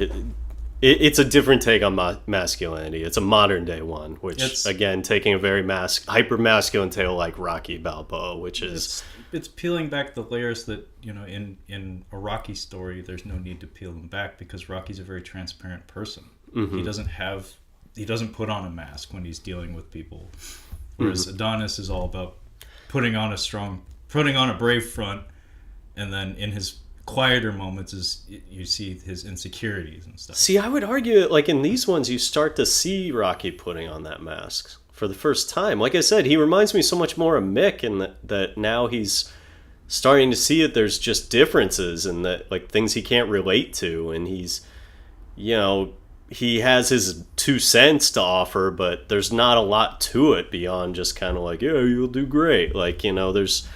It's a different take on masculinity. It's a modern day one, which again taking a very hyper masculine tale like Rocky Balboa, which is it's peeling back the layers that in a Rocky story. There's no need to peel them back because Rocky's a very transparent person. Mm-hmm. He doesn't put on a mask when he's dealing with people, whereas Adonis is all about putting on a brave front, and then in his quieter moments is you see his insecurities and stuff. See, I would argue like in these ones you start to see Rocky putting on that mask for the first time. Like I said, he reminds me so much more of Mick, and that now he's starting to see that there's just differences and that like things he can't relate to, and he's he has his 2 cents to offer, but there's not a lot to it beyond just kind of like, yeah, you'll do great. Like, there's...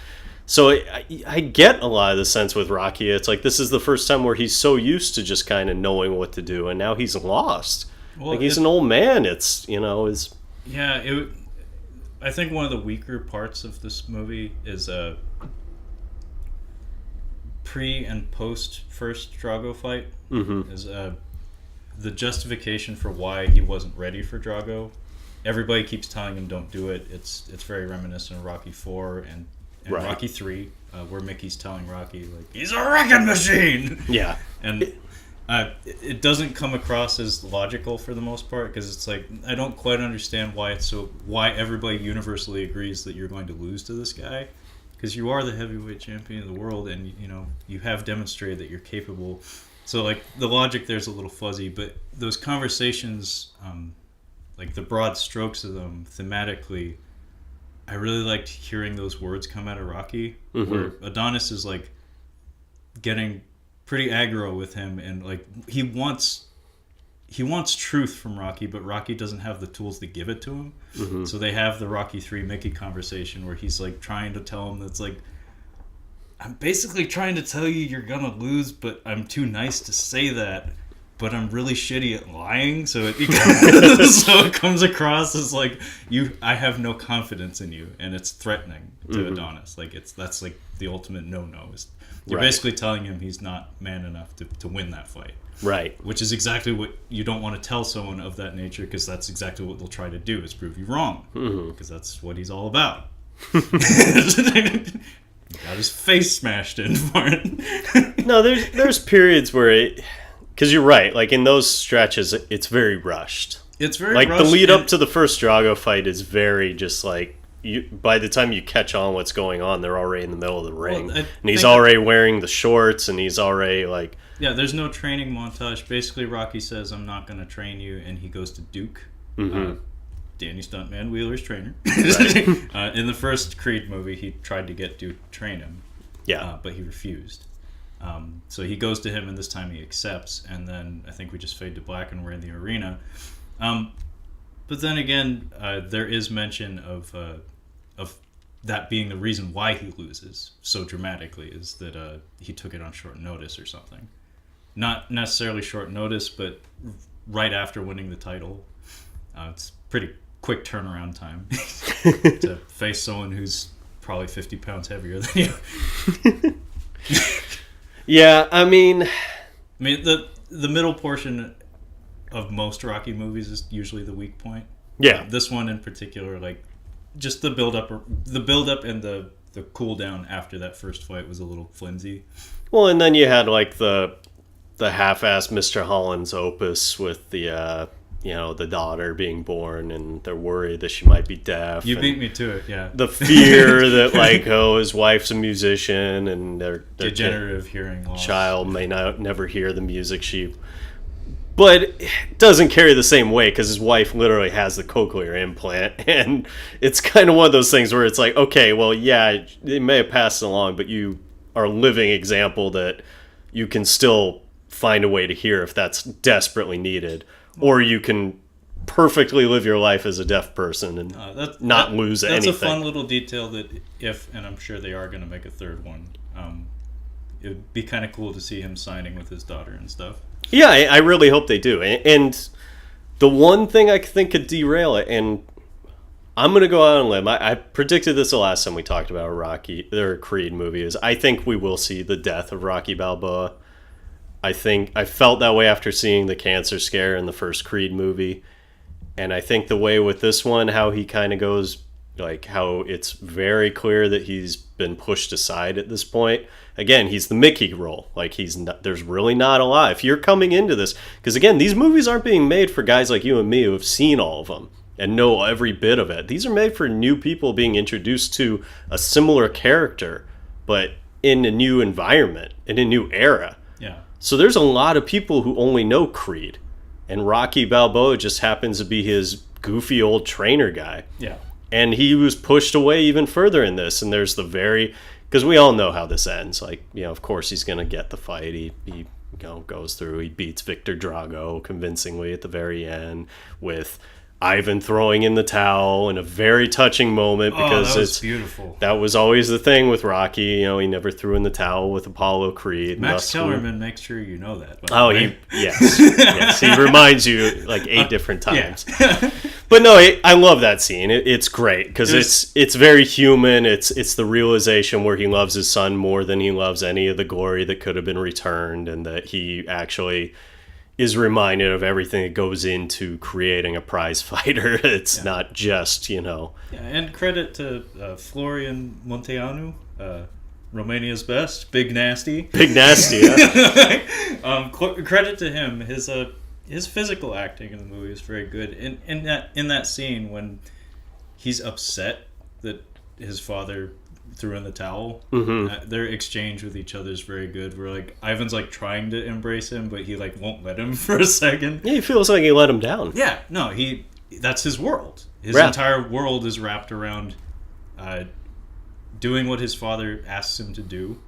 So I get a lot of the sense with Rocky. It's like this is the first time where he's so used to just kind of knowing what to do, and now he's lost. Well, like he's an old man. It's is I think one of the weaker parts of this movie is pre and post first Drago fight. Mm-hmm. Is the justification for why he wasn't ready for Drago. Everybody keeps telling him don't do it. It's very reminiscent of Rocky 4 and right. Rocky 3, where Mickey's telling Rocky, like, he's a wrecking machine! Yeah. And it doesn't come across as logical for the most part, because it's like, I don't quite understand why everybody universally agrees that you're going to lose to this guy. Because you are the heavyweight champion of the world, and, you have demonstrated that you're capable. So, like, the logic there's a little fuzzy, but those conversations, like, the broad strokes of them, thematically... I really liked hearing those words come out of Rocky, where Adonis is like getting pretty aggro with him, and like he wants truth from Rocky, but Rocky doesn't have the tools to give it to him. Mm-hmm. So they have the Rocky 3 Mickey conversation where he's like trying to tell him that's like, I'm basically trying to tell you you're gonna lose, but I'm too nice to say that. But I'm really shitty at lying, so it comes across as like I have no confidence in you, and it's threatening to Adonis. Like that's like the ultimate no-no. You're basically telling him he's not man enough to win that fight. Right. Which is exactly what you don't want to tell someone of that nature, because that's exactly what they'll try to do, is prove you wrong. Because that's what he's all about. Got his face smashed in for it. No, there's periods where because you're right, like in those stretches, it's very rushed. It's very like rushed. The lead up to the first Drago fight is very just like by the time you catch on what's going on, they're already in the middle of the ring, and he's already wearing the shorts, and he's already like there's no training montage. Basically, Rocky says, "I'm not going to train you," and he goes to Duke, Danny Stuntman Wheeler's trainer. Right. In the first Creed movie, he tried to get Duke to train him, but he refused. So he goes to him, and this time he accepts, and then I think we just fade to black and we're in the arena. But then again, there is mention of that being the reason why he loses so dramatically, is that he took it on short notice or something. Not necessarily short notice, but right after winning the title. It's pretty quick turnaround time to face someone who's probably 50 pounds heavier than you. Yeah, I mean the middle portion of most Rocky movies is usually the weak point. Yeah. This one in particular, like just the build up and the cool down after that first fight was a little flimsy. Well, and then you had like the half-assed Mr. Holland's opus with the the daughter being born, and they're worried that she might be deaf. You beat me to it, yeah. The fear that, like, his wife's a musician, and their degenerative hearing loss. Child may never hear the music but it doesn't carry the same weight because his wife literally has the cochlear implant, and it's kind of one of those things where it's like, okay, well, yeah, it may have passed along, but you are a living example that you can still find a way to hear if that's desperately needed. Or you can perfectly live your life as a deaf person and not lose anything. That's a fun little detail that and I'm sure they are going to make a third one, it would be kind of cool to see him signing with his daughter and stuff. Yeah, I really hope they do. And the one thing I think could derail it, and I'm going to go out on a limb, I predicted this the last time we talked about a Creed movie, is I think we will see the death of Rocky Balboa. I think I felt that way after seeing the cancer scare in the first Creed movie. And I think the way with this one, how he kind of goes, like how it's very clear that he's been pushed aside at this point. Again, he's the Mickey role. Like he's not, there's really not a lot. If you're coming into this, because again, these movies aren't being made for guys like you and me who have seen all of them and know every bit of it. These are made for new people being introduced to a similar character, but in a new environment, in a new era. Yeah. So there's a lot of people who only know Creed, and Rocky Balboa just happens to be his goofy old trainer guy. Yeah. And he was pushed away even further in this. And there's the very, because we all know how this ends. Like, you know, of course he's going to get the fight. He you know, goes through. He beats Victor Drago convincingly at the very end with Ivan throwing in the towel in a very touching moment, because that was beautiful. That was always the thing with Rocky. You know, he never threw in the towel with Apollo Creed. Max Kellerman makes sure you know that. Yes, he reminds you like 8 different times. Yeah. But no, I love that scene. It's great because it's very human. It's the realization where he loves his son more than he loves any of the glory that could have been returned, and that he actually is reminded of everything that goes into creating a prize fighter. It's not just, you know. Yeah, and credit to Florian Munteanu, Romania's best, Big Nasty. Big Nasty, yeah. Credit to him. His physical acting in the movie is very good. In that scene when he's upset that his father threw in the towel, their exchange with each other is very good. Where like Ivan's like trying to embrace him, but he like won't let him for a second. Yeah, he feels like he let him down. Yeah, no, that's his world. His entire world is wrapped around doing what his father asks him to do,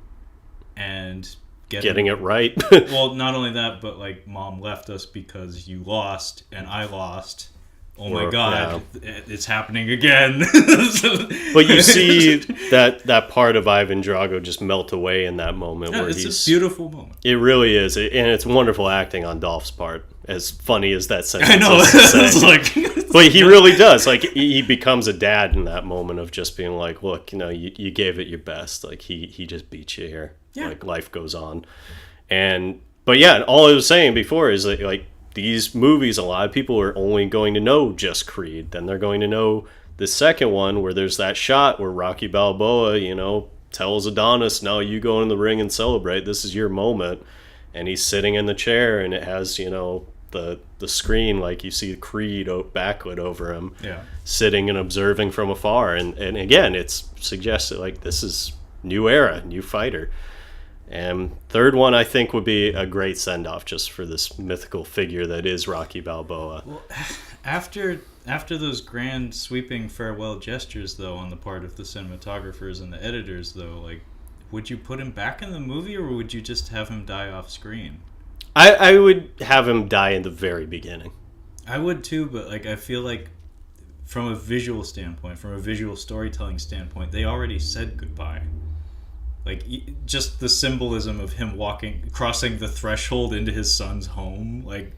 and getting it right. Well, not only that, but like, Mom left us because you lost and I lost. Oh my God, it's happening again. But you see that part of Ivan Drago just melt away in that moment. Yeah, it's a beautiful moment. It really is. And it's wonderful acting on Dolph's part. As funny as that sentence I know. is like, but he really does. Like, he becomes a dad in that moment of just being like, look, you know, you gave it your best. Like, he just beat you here. Yeah. Like, life goes on. But yeah, all I was saying before is that, like, these movies, a lot of people are only going to know just Creed. Then they're going to know the second one where there's that shot where Rocky Balboa, you know, tells Adonis, no, you go in the ring and celebrate. This is your moment. And he's sitting in the chair, and it has, you know, the screen, like you see Creed backlit over him, sitting and observing from afar. And again, it's suggested like this is new era, new fighter. And third one, I think, would be a great send-off just for this mythical figure that is Rocky Balboa. Well, after those grand sweeping farewell gestures, though, on the part of the cinematographers and the editors, though, like, would you put him back in the movie, or would you just have him die off screen? I would have him die in the very beginning. I would too, but like, I feel like from a visual standpoint, from a visual storytelling standpoint, they already said goodbye. Like, just the symbolism of him crossing the threshold into his son's home, like.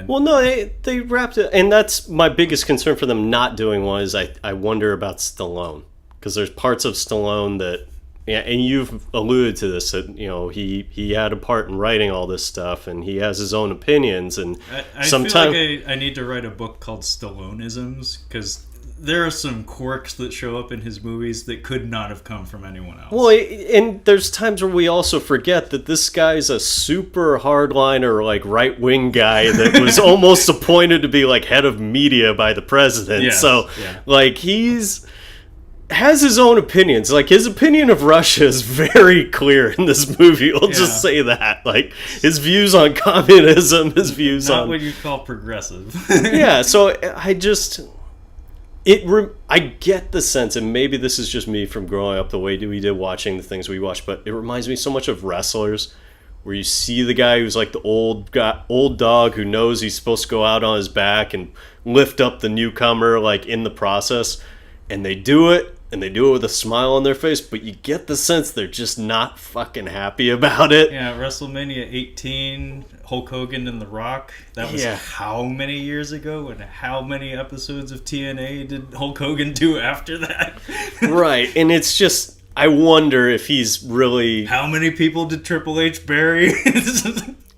Well, no, they wrapped it, and that's my biggest concern for them not doing one is I wonder about Stallone, because there's parts of Stallone that, yeah, and you've alluded to this, that, you know, he had a part in writing all this stuff, and he has his own opinions, and I feel like I need to write a book called Stallonisms, because there are some quirks that show up in his movies that could not have come from anyone else. Well, and there's times where we also forget that this guy's a super hardliner, like, right-wing guy that was almost appointed to be, like, head of media by the president. Yes, so, like, has his own opinions. Like, his opinion of Russia is very clear in this movie. We'll just say that. Like, his views on communism, his views on... Not what you call progressive. Yeah, so I get the sense, and maybe this is just me from growing up the way we did watching the things we watched, but it reminds me so much of wrestlers, where you see the guy who's like the old dog who knows he's supposed to go out on his back and lift up the newcomer, like, in the process, and they do it with a smile on their face, but you get the sense they're just not fucking happy about it. Yeah, WrestleMania 18, Hulk Hogan and The Rock. That was how many years ago, and how many episodes of TNA did Hulk Hogan do after that? Right, and it's just, I wonder if he's really... How many people did Triple H bury?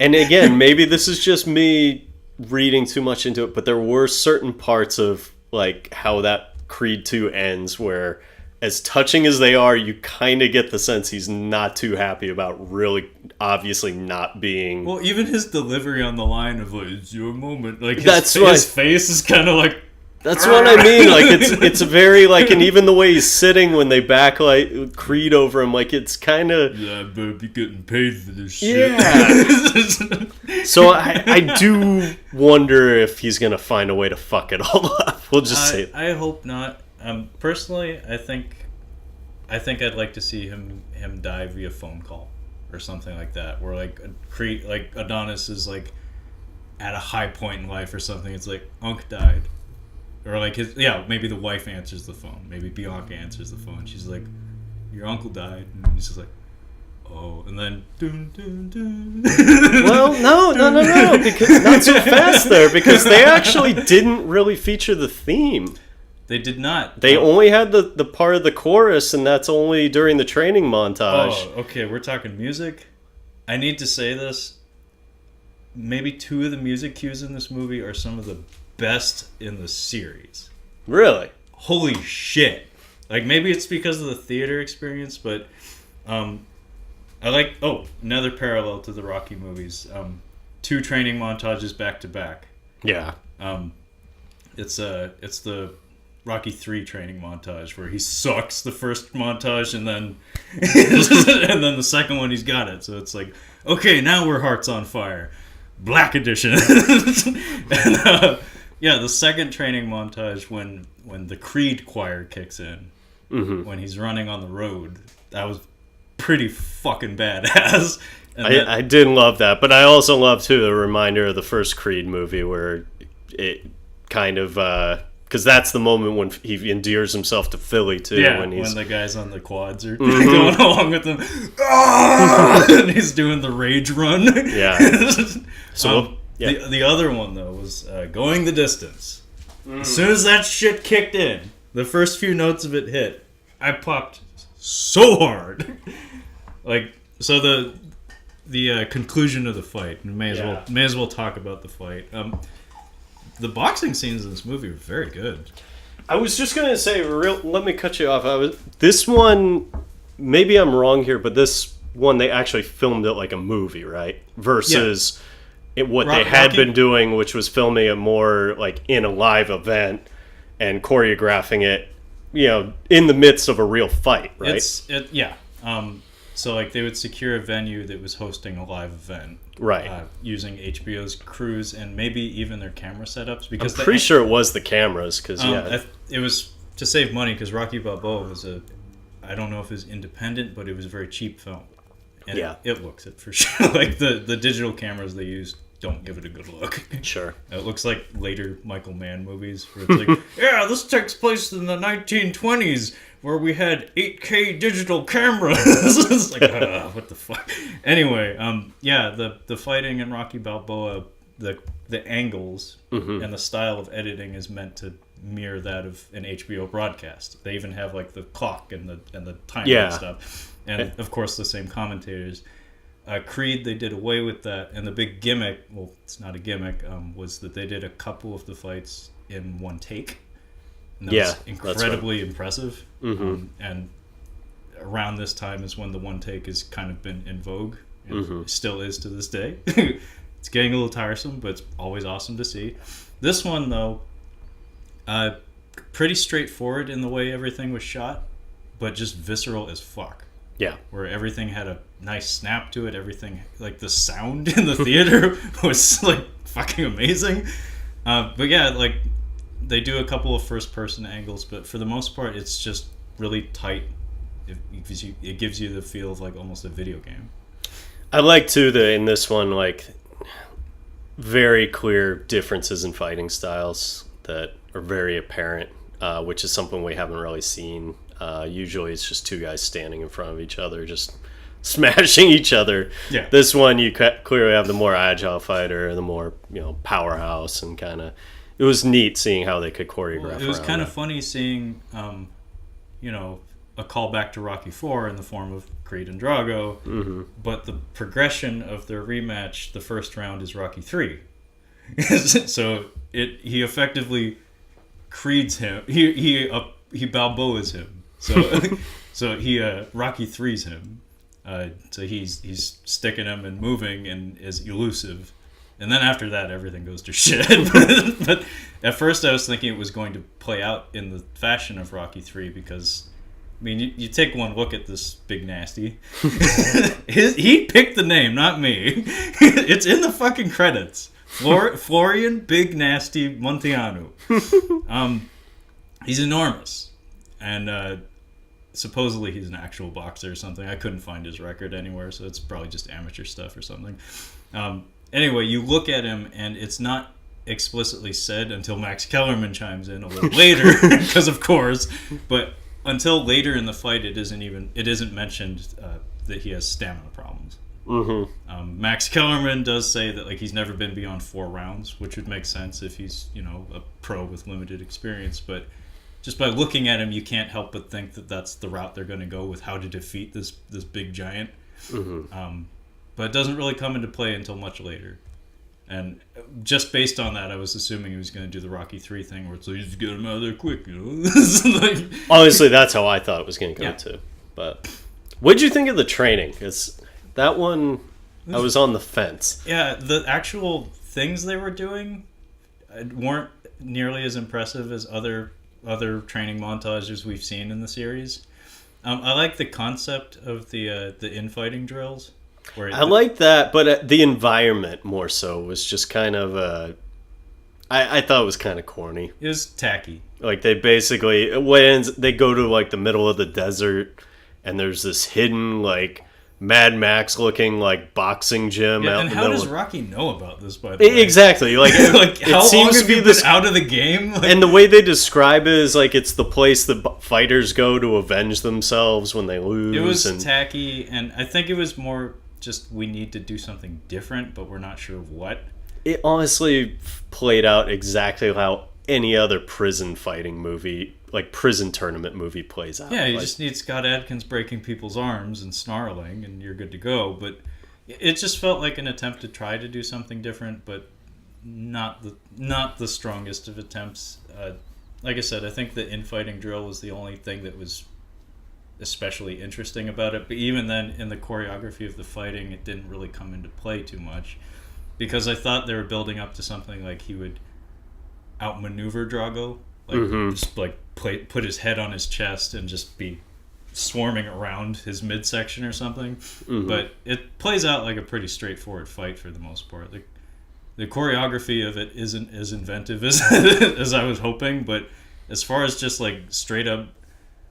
And again, maybe this is just me reading too much into it, but there were certain parts of like how that Creed 2 ends where, as touching as they are, you kind of get the sense he's not too happy about really obviously not being... Well, even his delivery on the line of like, it's your moment, like his face is kind of like... That's what I mean. Like it's very like, and even the way he's sitting when they backlight Creed over him, like it's kind of... Yeah, I better be getting paid for this shit. Yeah. So I do wonder if he's going to find a way to fuck it all up. We'll just say that. I hope not. Personally, I think I'd like to see him die via phone call or something like that, where like Creed, like Adonis is like at a high point in life or something. It's like Unc died, or like maybe the wife answers the phone, maybe Bianca answers the phone. She's like, your uncle died, and he's just like, oh, and then dun, dun, dun. Well, no, because not so fast there, because they actually didn't really feature the theme. They did not. They only had the part of the chorus, and that's only during the training montage. Oh, okay, we're talking music. I need to say this. Maybe 2 of the music cues in this movie are some of the best in the series. Really? Holy shit. Like, maybe it's because of the theater experience, but I like... Oh, another parallel to the Rocky movies. 2 training montages back to back. Yeah. It's the Rocky 3 training montage where he sucks the first montage and then and then the second one he's got it. So it's like, okay, now we're Hearts on Fire. Black Edition. And the second training montage when the Creed choir kicks in, when he's running on the road, that was pretty fucking badass. I did love that, but I also love too the reminder of the first Creed movie where it kind of because that's the moment when he endears himself to Philly too. Yeah, when the guys on the quads are going along with him, and he's doing the rage run. Yeah. So the other one though was Going the Distance. As soon as that shit kicked in, the first few notes of it hit, I popped so hard. Like, so the conclusion of the fight. We may as well talk about the fight. The boxing scenes in this movie were very good. I was just gonna say, let me cut you off. This one, maybe I'm wrong here, but this one they actually filmed it like a movie, right? Versus what they had been doing, which was filming it more like in a live event and choreographing it, in the midst of a real fight, right? So like they would secure a venue that was hosting a live event, right? Using using HBO's crews and maybe even their camera setups. Because I'm pretty sure it was the cameras, because it was to save money because Rocky Balboa was I don't know if it was independent, but it was a very cheap film, and it looks it for sure. Like the digital cameras they used don't give it a good look. Sure. It looks like later Michael Mann movies where it's like, this takes place in the 1920s where we had 8K digital cameras. It's like, what the fuck? Anyway, the fighting in Rocky Balboa, the angles and the style of editing is meant to mirror that of an HBO broadcast. They even have like the clock and the timer and stuff. And of course the same commentators. Creed, they did away with that, and the big gimmick, well, it's not a gimmick, was that they did a couple of the fights in one take. And that was incredibly impressive. And around this time is when the one take has kind of been in vogue, and still is to this day. It's getting a little tiresome, but it's always awesome to see. This one, though, pretty straightforward in the way everything was shot, but just visceral as fuck. Yeah. Where everything had a nice snap to it. Everything, like the sound in the theater was like fucking amazing. But yeah, like they do a couple of first person angles, but for the most part, it's just really tight. It gives you the feel of like almost a video game. I like too that in this one, like very clear differences in fighting styles that are very apparent, which is something we haven't really seen. Usually it's just 2 guys standing in front of each other just smashing each other. Yeah. This one you clearly have the more agile fighter, the more powerhouse, and kind of it was neat seeing how they could choreograph. It was kind of funny seeing a callback to Rocky 4 in the form of Creed and Drago, but the progression of their rematch, the first round, is Rocky 3. So he effectively Creed's him. He Balboa's him. So he Rocky 3's him. So he's sticking him and moving and is elusive. And then after that, everything goes to shit. But at first, I was thinking it was going to play out in the fashion of Rocky 3 because, I mean, you take one look at this Big Nasty. He picked the name, not me. It's in the fucking credits. Florian Big Nasty Montiano. He's enormous. And supposedly he's an actual boxer or something. I couldn't find his record anywhere, so it's probably just amateur stuff or something. Anyway, you look at him, and it's not explicitly said until Max Kellerman chimes in a little later, because of course. But until later in the fight, it isn't mentioned that he has stamina problems. Mm-hmm. Max Kellerman does say that he's never been beyond 4 rounds, which would make sense if he's a pro with limited experience. But just by looking at him, you can't help but think that that's the route they're going to go with how to defeat this big giant. Mm-hmm. But it doesn't really come into play until much later. And just based on that, I was assuming he was going to do the Rocky 3 thing where it's like, just get him out of there quick, Honestly, that's how I thought it was going to go too. But what'd you think of the training? Because that one, I was on the fence. Yeah, the actual things they were doing weren't nearly as impressive as other training montages we've seen in the series. I like the concept of the infighting drills. I like that, but the environment more so was just kind of I thought it was kind of corny. It was tacky. They basically they go to the middle of the desert, and there's this hidden Mad Max looking boxing gym out and in the how middle. does Rocky know about this, by the way? Exactly. How it seems long to be have you this been out of the game? and the way they describe it is it's the place that fighters go to avenge themselves when they lose. It was tacky, and I think it was more just we need to do something different, but we're not sure what. It honestly played out exactly how any other prison fighting movie, prison tournament movie, plays out. Yeah, you just need Scott Adkins breaking people's arms and snarling, and you're good to go. But it just felt like an attempt to try to do something different, but not the strongest of attempts. Like I said, I think the infighting drill was the only thing that was especially interesting about it, but even then in the choreography of the fighting, it didn't really come into play too much, because I thought they were building up to something like he would outmaneuver Drago, just put his head on his chest and just be swarming around his midsection or something. But it plays out like a pretty straightforward fight for the most part. The choreography of it isn't as inventive as as I was hoping, but as far as just straight up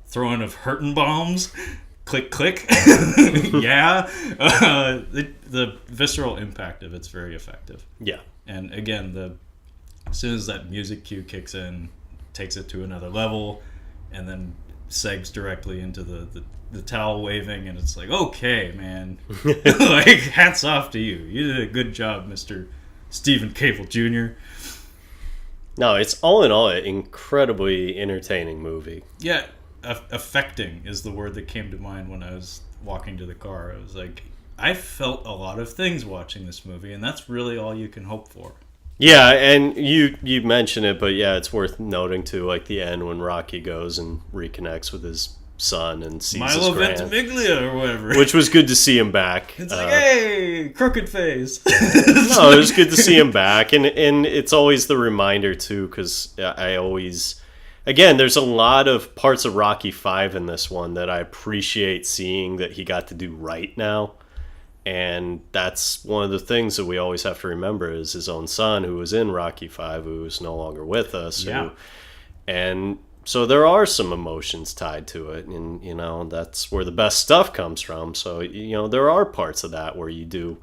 throwing of hurtin' bombs, click click, the visceral impact of it's very effective. Yeah, and again, as soon as that music cue kicks in, takes it to another level, and then segs directly into the towel waving, and it's okay, man, hats off to you. You did a good job, Mr. Stephen Cable Jr. No, it's all in all an incredibly entertaining movie. Yeah. Affecting is the word that came to mind when I was walking to the car. I was I felt a lot of things watching this movie, and that's really all you can hope for. Yeah, and you mentioned it, but yeah, it's worth noting too, the end when Rocky goes and reconnects with his son and sees Milo his grand, Ventimiglia or whatever. Which was good to see him back. It's hey, crooked face. No, it was good to see him back, and it's always the reminder too, because I always. Again, there's a lot of parts of Rocky 5 in this one that I appreciate seeing that he got to do right now. And that's one of the things that we always have to remember is his own son, who was in Rocky 5, who is no longer with us. Yeah. And so there are some emotions tied to it. And, that's where the best stuff comes from. So, there are parts of that where you do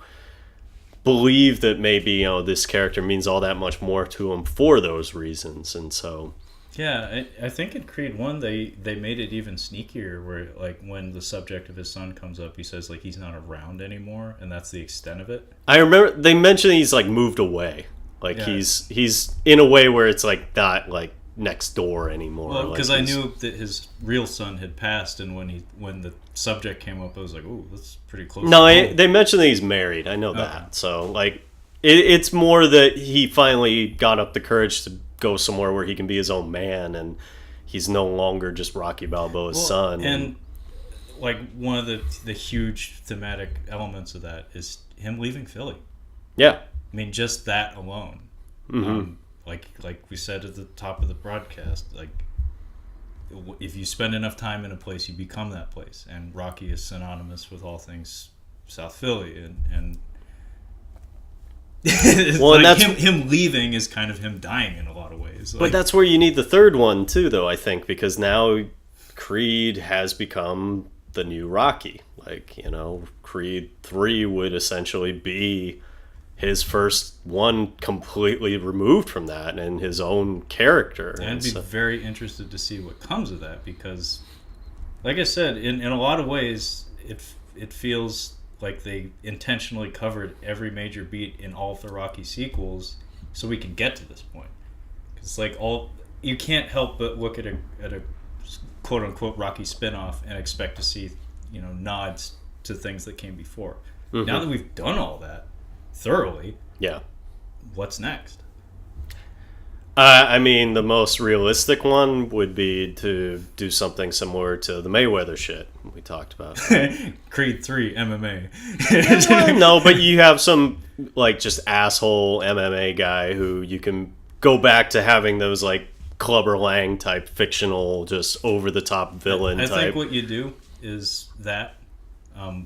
believe that maybe, this character means all that much more to him for those reasons. And so... Yeah, I think in Creed 1 they made it even sneakier where when the subject of his son comes up, he says he's not around anymore, and that's the extent of it. I remember they mentioned he's moved away. He's in a way where it's not next door anymore. Well, because like I knew that his real son had passed, and when the subject came up, I was like, "Oh, that's pretty close." No, they mentioned that he's married. I know that. So, like, it's more that he finally got up the courage to go somewhere where he can be his own man, and he's no longer just Rocky Balboa's son. And like one of the huge thematic elements of that is him leaving Philly. Yeah. I mean, just that alone. Like we said at the top of the broadcast, like if you spend enough time in a place, you become that place. And Rocky is synonymous with all things South Philly, and well, like and him leaving is kind of him dying in a lot of ways. Like, but that's where you need the third one too, though. I think because now Creed has become the new Rocky. Like, you know, Creed 3 would essentially be his first one completely removed from that and his own character. And I'd be very interested to see what comes of that because, like I said, in a lot of ways, it feels like they intentionally covered every major beat in all of the Rocky sequels so we can get to this point. It's like you can't help but look at a quote unquote Rocky spinoff and expect to see, you know, nods to things that came before. Now that we've done all that thoroughly, what's next? I mean, the most realistic one would be to do something similar to the Mayweather shit we talked about. Creed 3 MMA. Well, no, but you have some like just asshole MMA guy who you can go back to having those like Clubber Lang type fictional, just over the top villain type. I think what you do is that,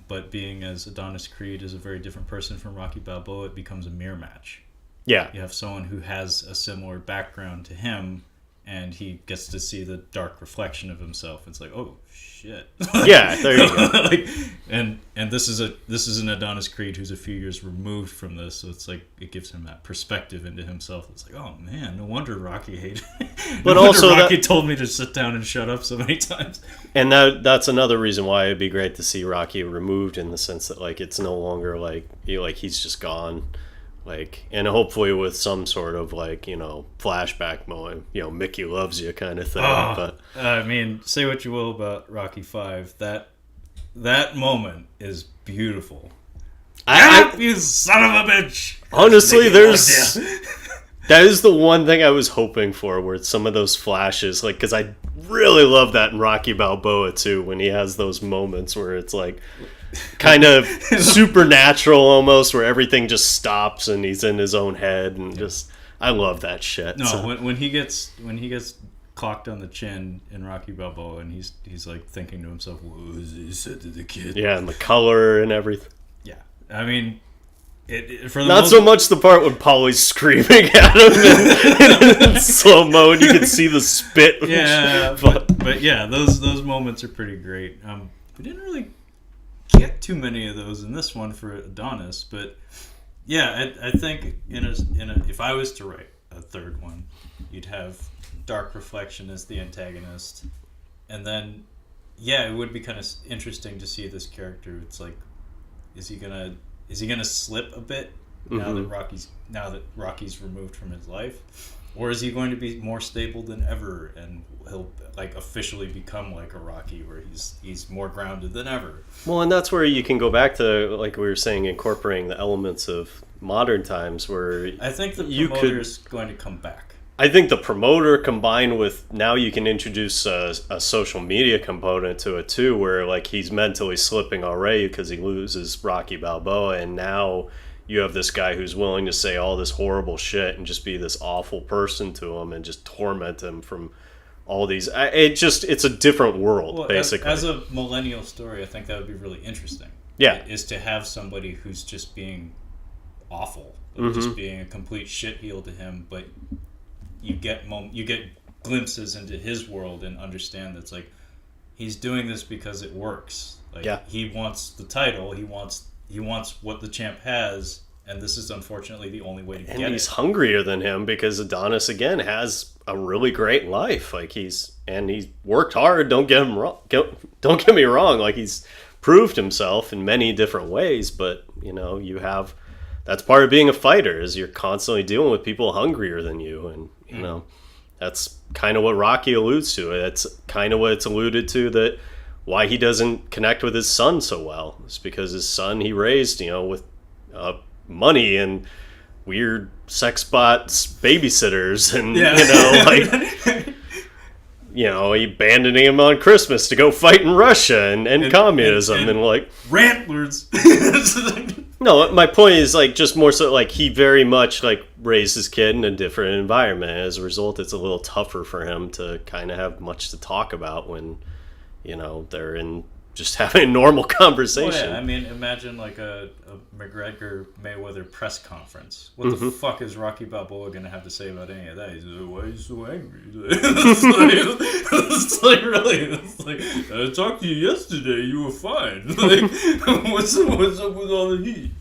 but being as Adonis Creed is a very different person from Rocky Balboa, it becomes a mirror match. Yeah. You have someone who has a similar background to him, and he gets to see the dark reflection of himself. It's like, oh shit. Yeah, there you go. Like, and this is an Adonis Creed who's a few years removed from this, so it's like it gives him that perspective into himself. It's like, oh man, no wonder Rocky hated. But also Rocky told me to sit down and shut up so many times. And that's another reason why it'd be great to see Rocky removed, in the sense that like it's no longer like he's just gone. Like, and hopefully with some sort of like, you know, flashback moment, you know, Mickey loves you kind of thing. But I mean, say what you will about Rocky 5, that moment is beautiful. You son of a bitch! Honestly, that is the one thing I was hoping for, where some of those flashes, like, because I really love that in Rocky Balboa too, when he has those moments where it's like kind of supernatural almost, where everything just stops and he's in his own head, and just I love that shit. No, so. when he gets clocked on the chin in Rocky Balboa, and he's like thinking to himself, "What was he said to the kid?" Yeah, and the color and everything. Yeah, I mean, for the not so much the part when Paulie's screaming at him in slow mo, and you can see the spit. Yeah, but yeah, those moments are pretty great. We didn't really get too many of those in this one for Adonis, but yeah, I think if I was to write a third one, you'd have Dark Reflection as the antagonist, and then it would be kind of interesting to see this character. It's like, is he gonna slip a bit now that Rocky's removed from his life, or is he going to be more stable than ever, and he'll like officially become like a Rocky, where he's more grounded than ever? Well, and that's where you can go back to, like we were saying, incorporating the elements of modern times, where I think the promoter's going to come back. I think the promoter, combined with, now you can introduce a social media component to it too, where like he's mentally slipping already because he loses Rocky Balboa, and now you have this guy who's willing to say all this horrible shit and just be this awful person to him and just torment him from all these. It's a different world, basically. As a millennial story, I think that would be really interesting. Yeah. Is to have somebody who's just being awful, just being a complete shitheel to him, but you get glimpses into his world and understand that's like he's doing this because it works. Like he wants the title, he wants what the champ has, and this is unfortunately the only way to get it. And he's hungrier than him because Adonis again has a really great life. Like he's worked hard. Don't get me wrong. Like he's proved himself in many different ways, but you know, that's part of being a fighter, is you're constantly dealing with people hungrier than you, and you know, that's kind of what Rocky alludes to. It's kind of what it's alluded to, that why he doesn't connect with his son so well. It's because his son he raised, with money and weird sex bots, babysitters, and he abandoning him on Christmas to go fight in Russia and communism and like rantlers. No, my point is like just more so like he very much like raised his kid in a different environment. As a result, it's a little tougher for him to kind of have much to talk about when they're in just having a normal conversation. Well, yeah, I mean, imagine like a McGregor Mayweather press conference. What the fuck is Rocky Balboa going to have to say about any of that? He's like, why are you so angry? It's like, really? It's like, I talked to you yesterday. You were fine. Like, what's up with all the heat?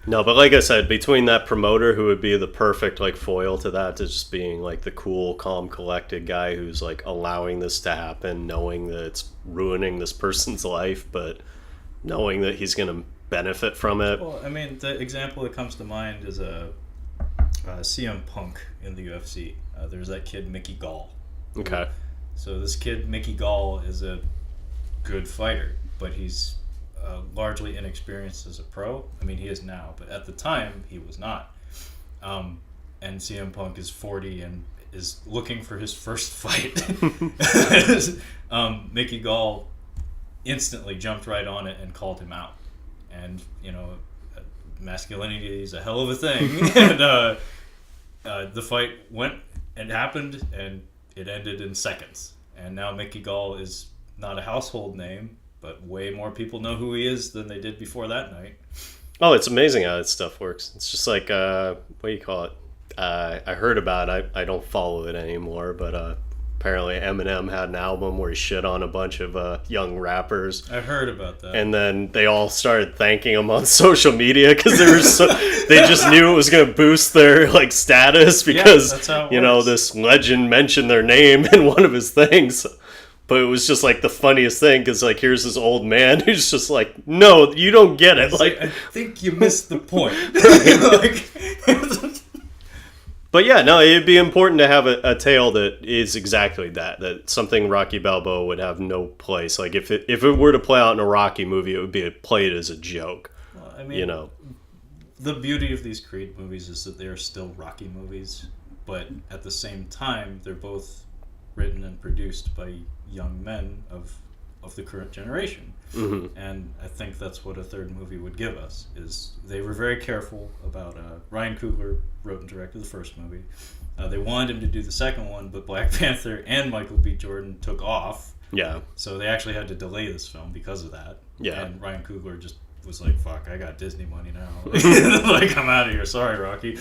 No, but like I said, between that promoter who would be the perfect like foil to that, to just being like the cool, calm, collected guy who's like allowing this to happen, knowing that it's ruining this person's life, but knowing that he's going to benefit from it. Well, I mean, the example that comes to mind is CM Punk in the UFC. There's that kid Mickey Gall. Okay. So this kid Mickey Gall is a good fighter, but he's largely inexperienced as a pro. I mean, he is now, but at the time, he was not. And CM Punk is 40 and is looking for his first fight. Mickey Gall instantly jumped right on it and called him out. And, masculinity is a hell of a thing. And the fight went and happened, and it ended in seconds. And now Mickey Gall is not a household name, but way more people know who he is than they did before that night. Oh, it's amazing how that stuff works. It's just like, what do you call it? I heard about it. I don't follow it anymore, but apparently Eminem had an album where he shit on a bunch of young rappers. I heard about that. And then they all started thanking him on social media because they just knew it was going to boost their like status because that's how it works. This legend mentioned their name in one of his things. But it was just like the funniest thing because like here's this old man who's just like, no, you don't get it. Like, I think you missed the point. But yeah, no, it'd be important to have a tale that is exactly that something Rocky Balboa would have no place. Like if it were to play out in a Rocky movie, it would be played as a joke. Well, I mean, the beauty of these Creed movies is that they are still Rocky movies, but at the same time, they're both written and produced by young men of the current generation. Mm-hmm. And I think that's what a third movie would give us, is they were very careful about Ryan Coogler wrote and directed the first movie. They wanted him to do the second one, but Black Panther and Michael B. Jordan took off. Yeah. So they actually had to delay this film because of that. Yeah. And Ryan Coogler just was like, fuck, I got Disney money now. Like, I'm out of here. Sorry, Rocky.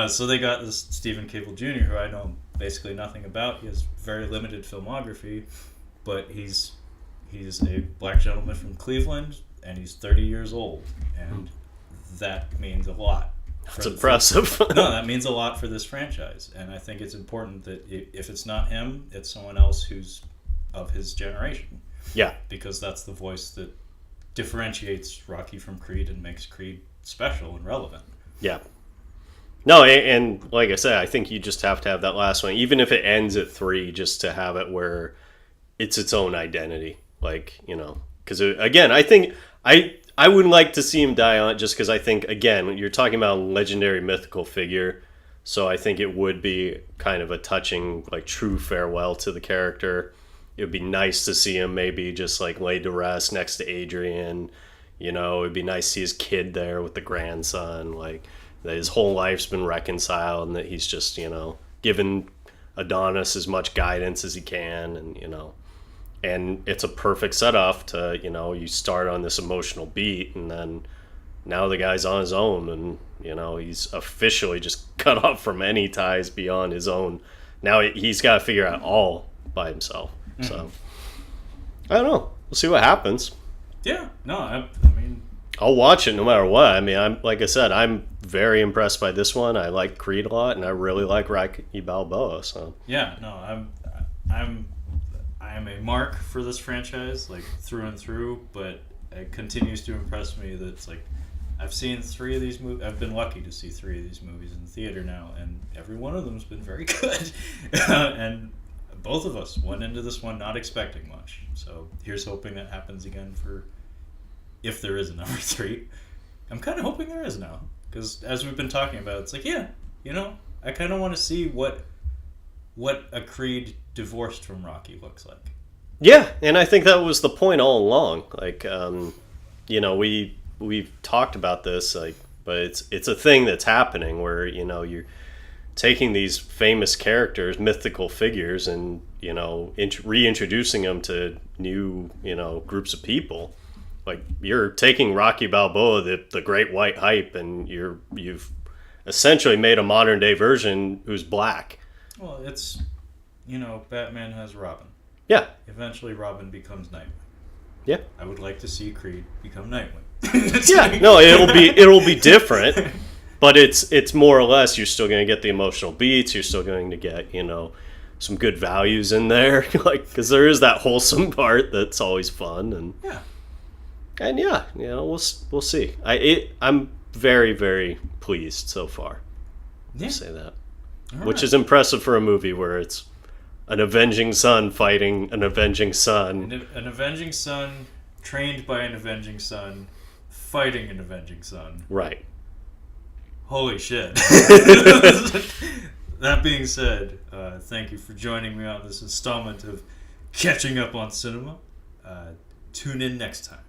So they got this Stephen Cable Jr., who I know basically nothing about. He has very limited filmography, but he's a black gentleman from Cleveland, and he's 30 years old, and that means a lot. That's impressive. No, that means a lot for this franchise, and I think it's important that if it's not him, it's someone else who's of his generation. Yeah. Because that's the voice that differentiates Rocky from Creed and makes Creed special and relevant. Yeah. No, and like I said, I think you just have to have that last one, even if it ends at 3, just to have it where it's its own identity. Like, because again, I think I would like to see him die on it just because I think, again, you're talking about a legendary mythical figure. So I think it would be kind of a touching, like, true farewell to the character. It would be nice to see him maybe just like laid to rest next to Adrian. It'd be nice to see his kid there with the grandson. Like, that his whole life's been reconciled and that he's just, given Adonis as much guidance as he can. And it's a perfect setup to, you start on this emotional beat and then now the guy's on his own and, he's officially just cut off from any ties beyond his own. Now he's got to figure out all by himself. Mm-hmm. So, I don't know. We'll see what happens. Yeah. No, I mean... I'll watch it no matter what. I mean, like I said, I'm very impressed by this one. I like Creed a lot, and I really like Rocky Balboa. So yeah, no, I'm a mark for this franchise, like through and through. But it continues to impress me that it's like I've seen 3 of these movies. I've been lucky to see 3 of these movies in the theater now, and every one of them's been very good. And both of us went into this one not expecting much. So here's hoping that happens again for if there is a number 3. I'm kind of hoping there is now, because as we've been talking about, it's like, yeah, I kind of want to see what a Creed divorced from Rocky looks like. Yeah, and I think that was the point all along. Like, we've talked about this, like, but it's a thing that's happening where you're taking these famous characters, mythical figures, and reintroducing them to new groups of people. Like, you're taking Rocky Balboa, the Great White Hype, and you've essentially made a modern day version who's black. Well, it's Batman has Robin. Yeah. Eventually, Robin becomes Nightwing. Yeah. I would like to see Creed become Nightwing. Yeah. No, it'll be different, but it's more or less you're still going to get the emotional beats. You're still going to get some good values in there, like, because there is that wholesome part that's always fun, and we'll see. I'm very, very pleased so far. Yeah. I'll say that, All which right. is impressive for a movie where it's an avenging son fighting an avenging son. An avenging son trained by an avenging son fighting an avenging son. Right. Holy shit. That being said, thank you for joining me on this installment of Catching Up on Cinema. Tune in next time.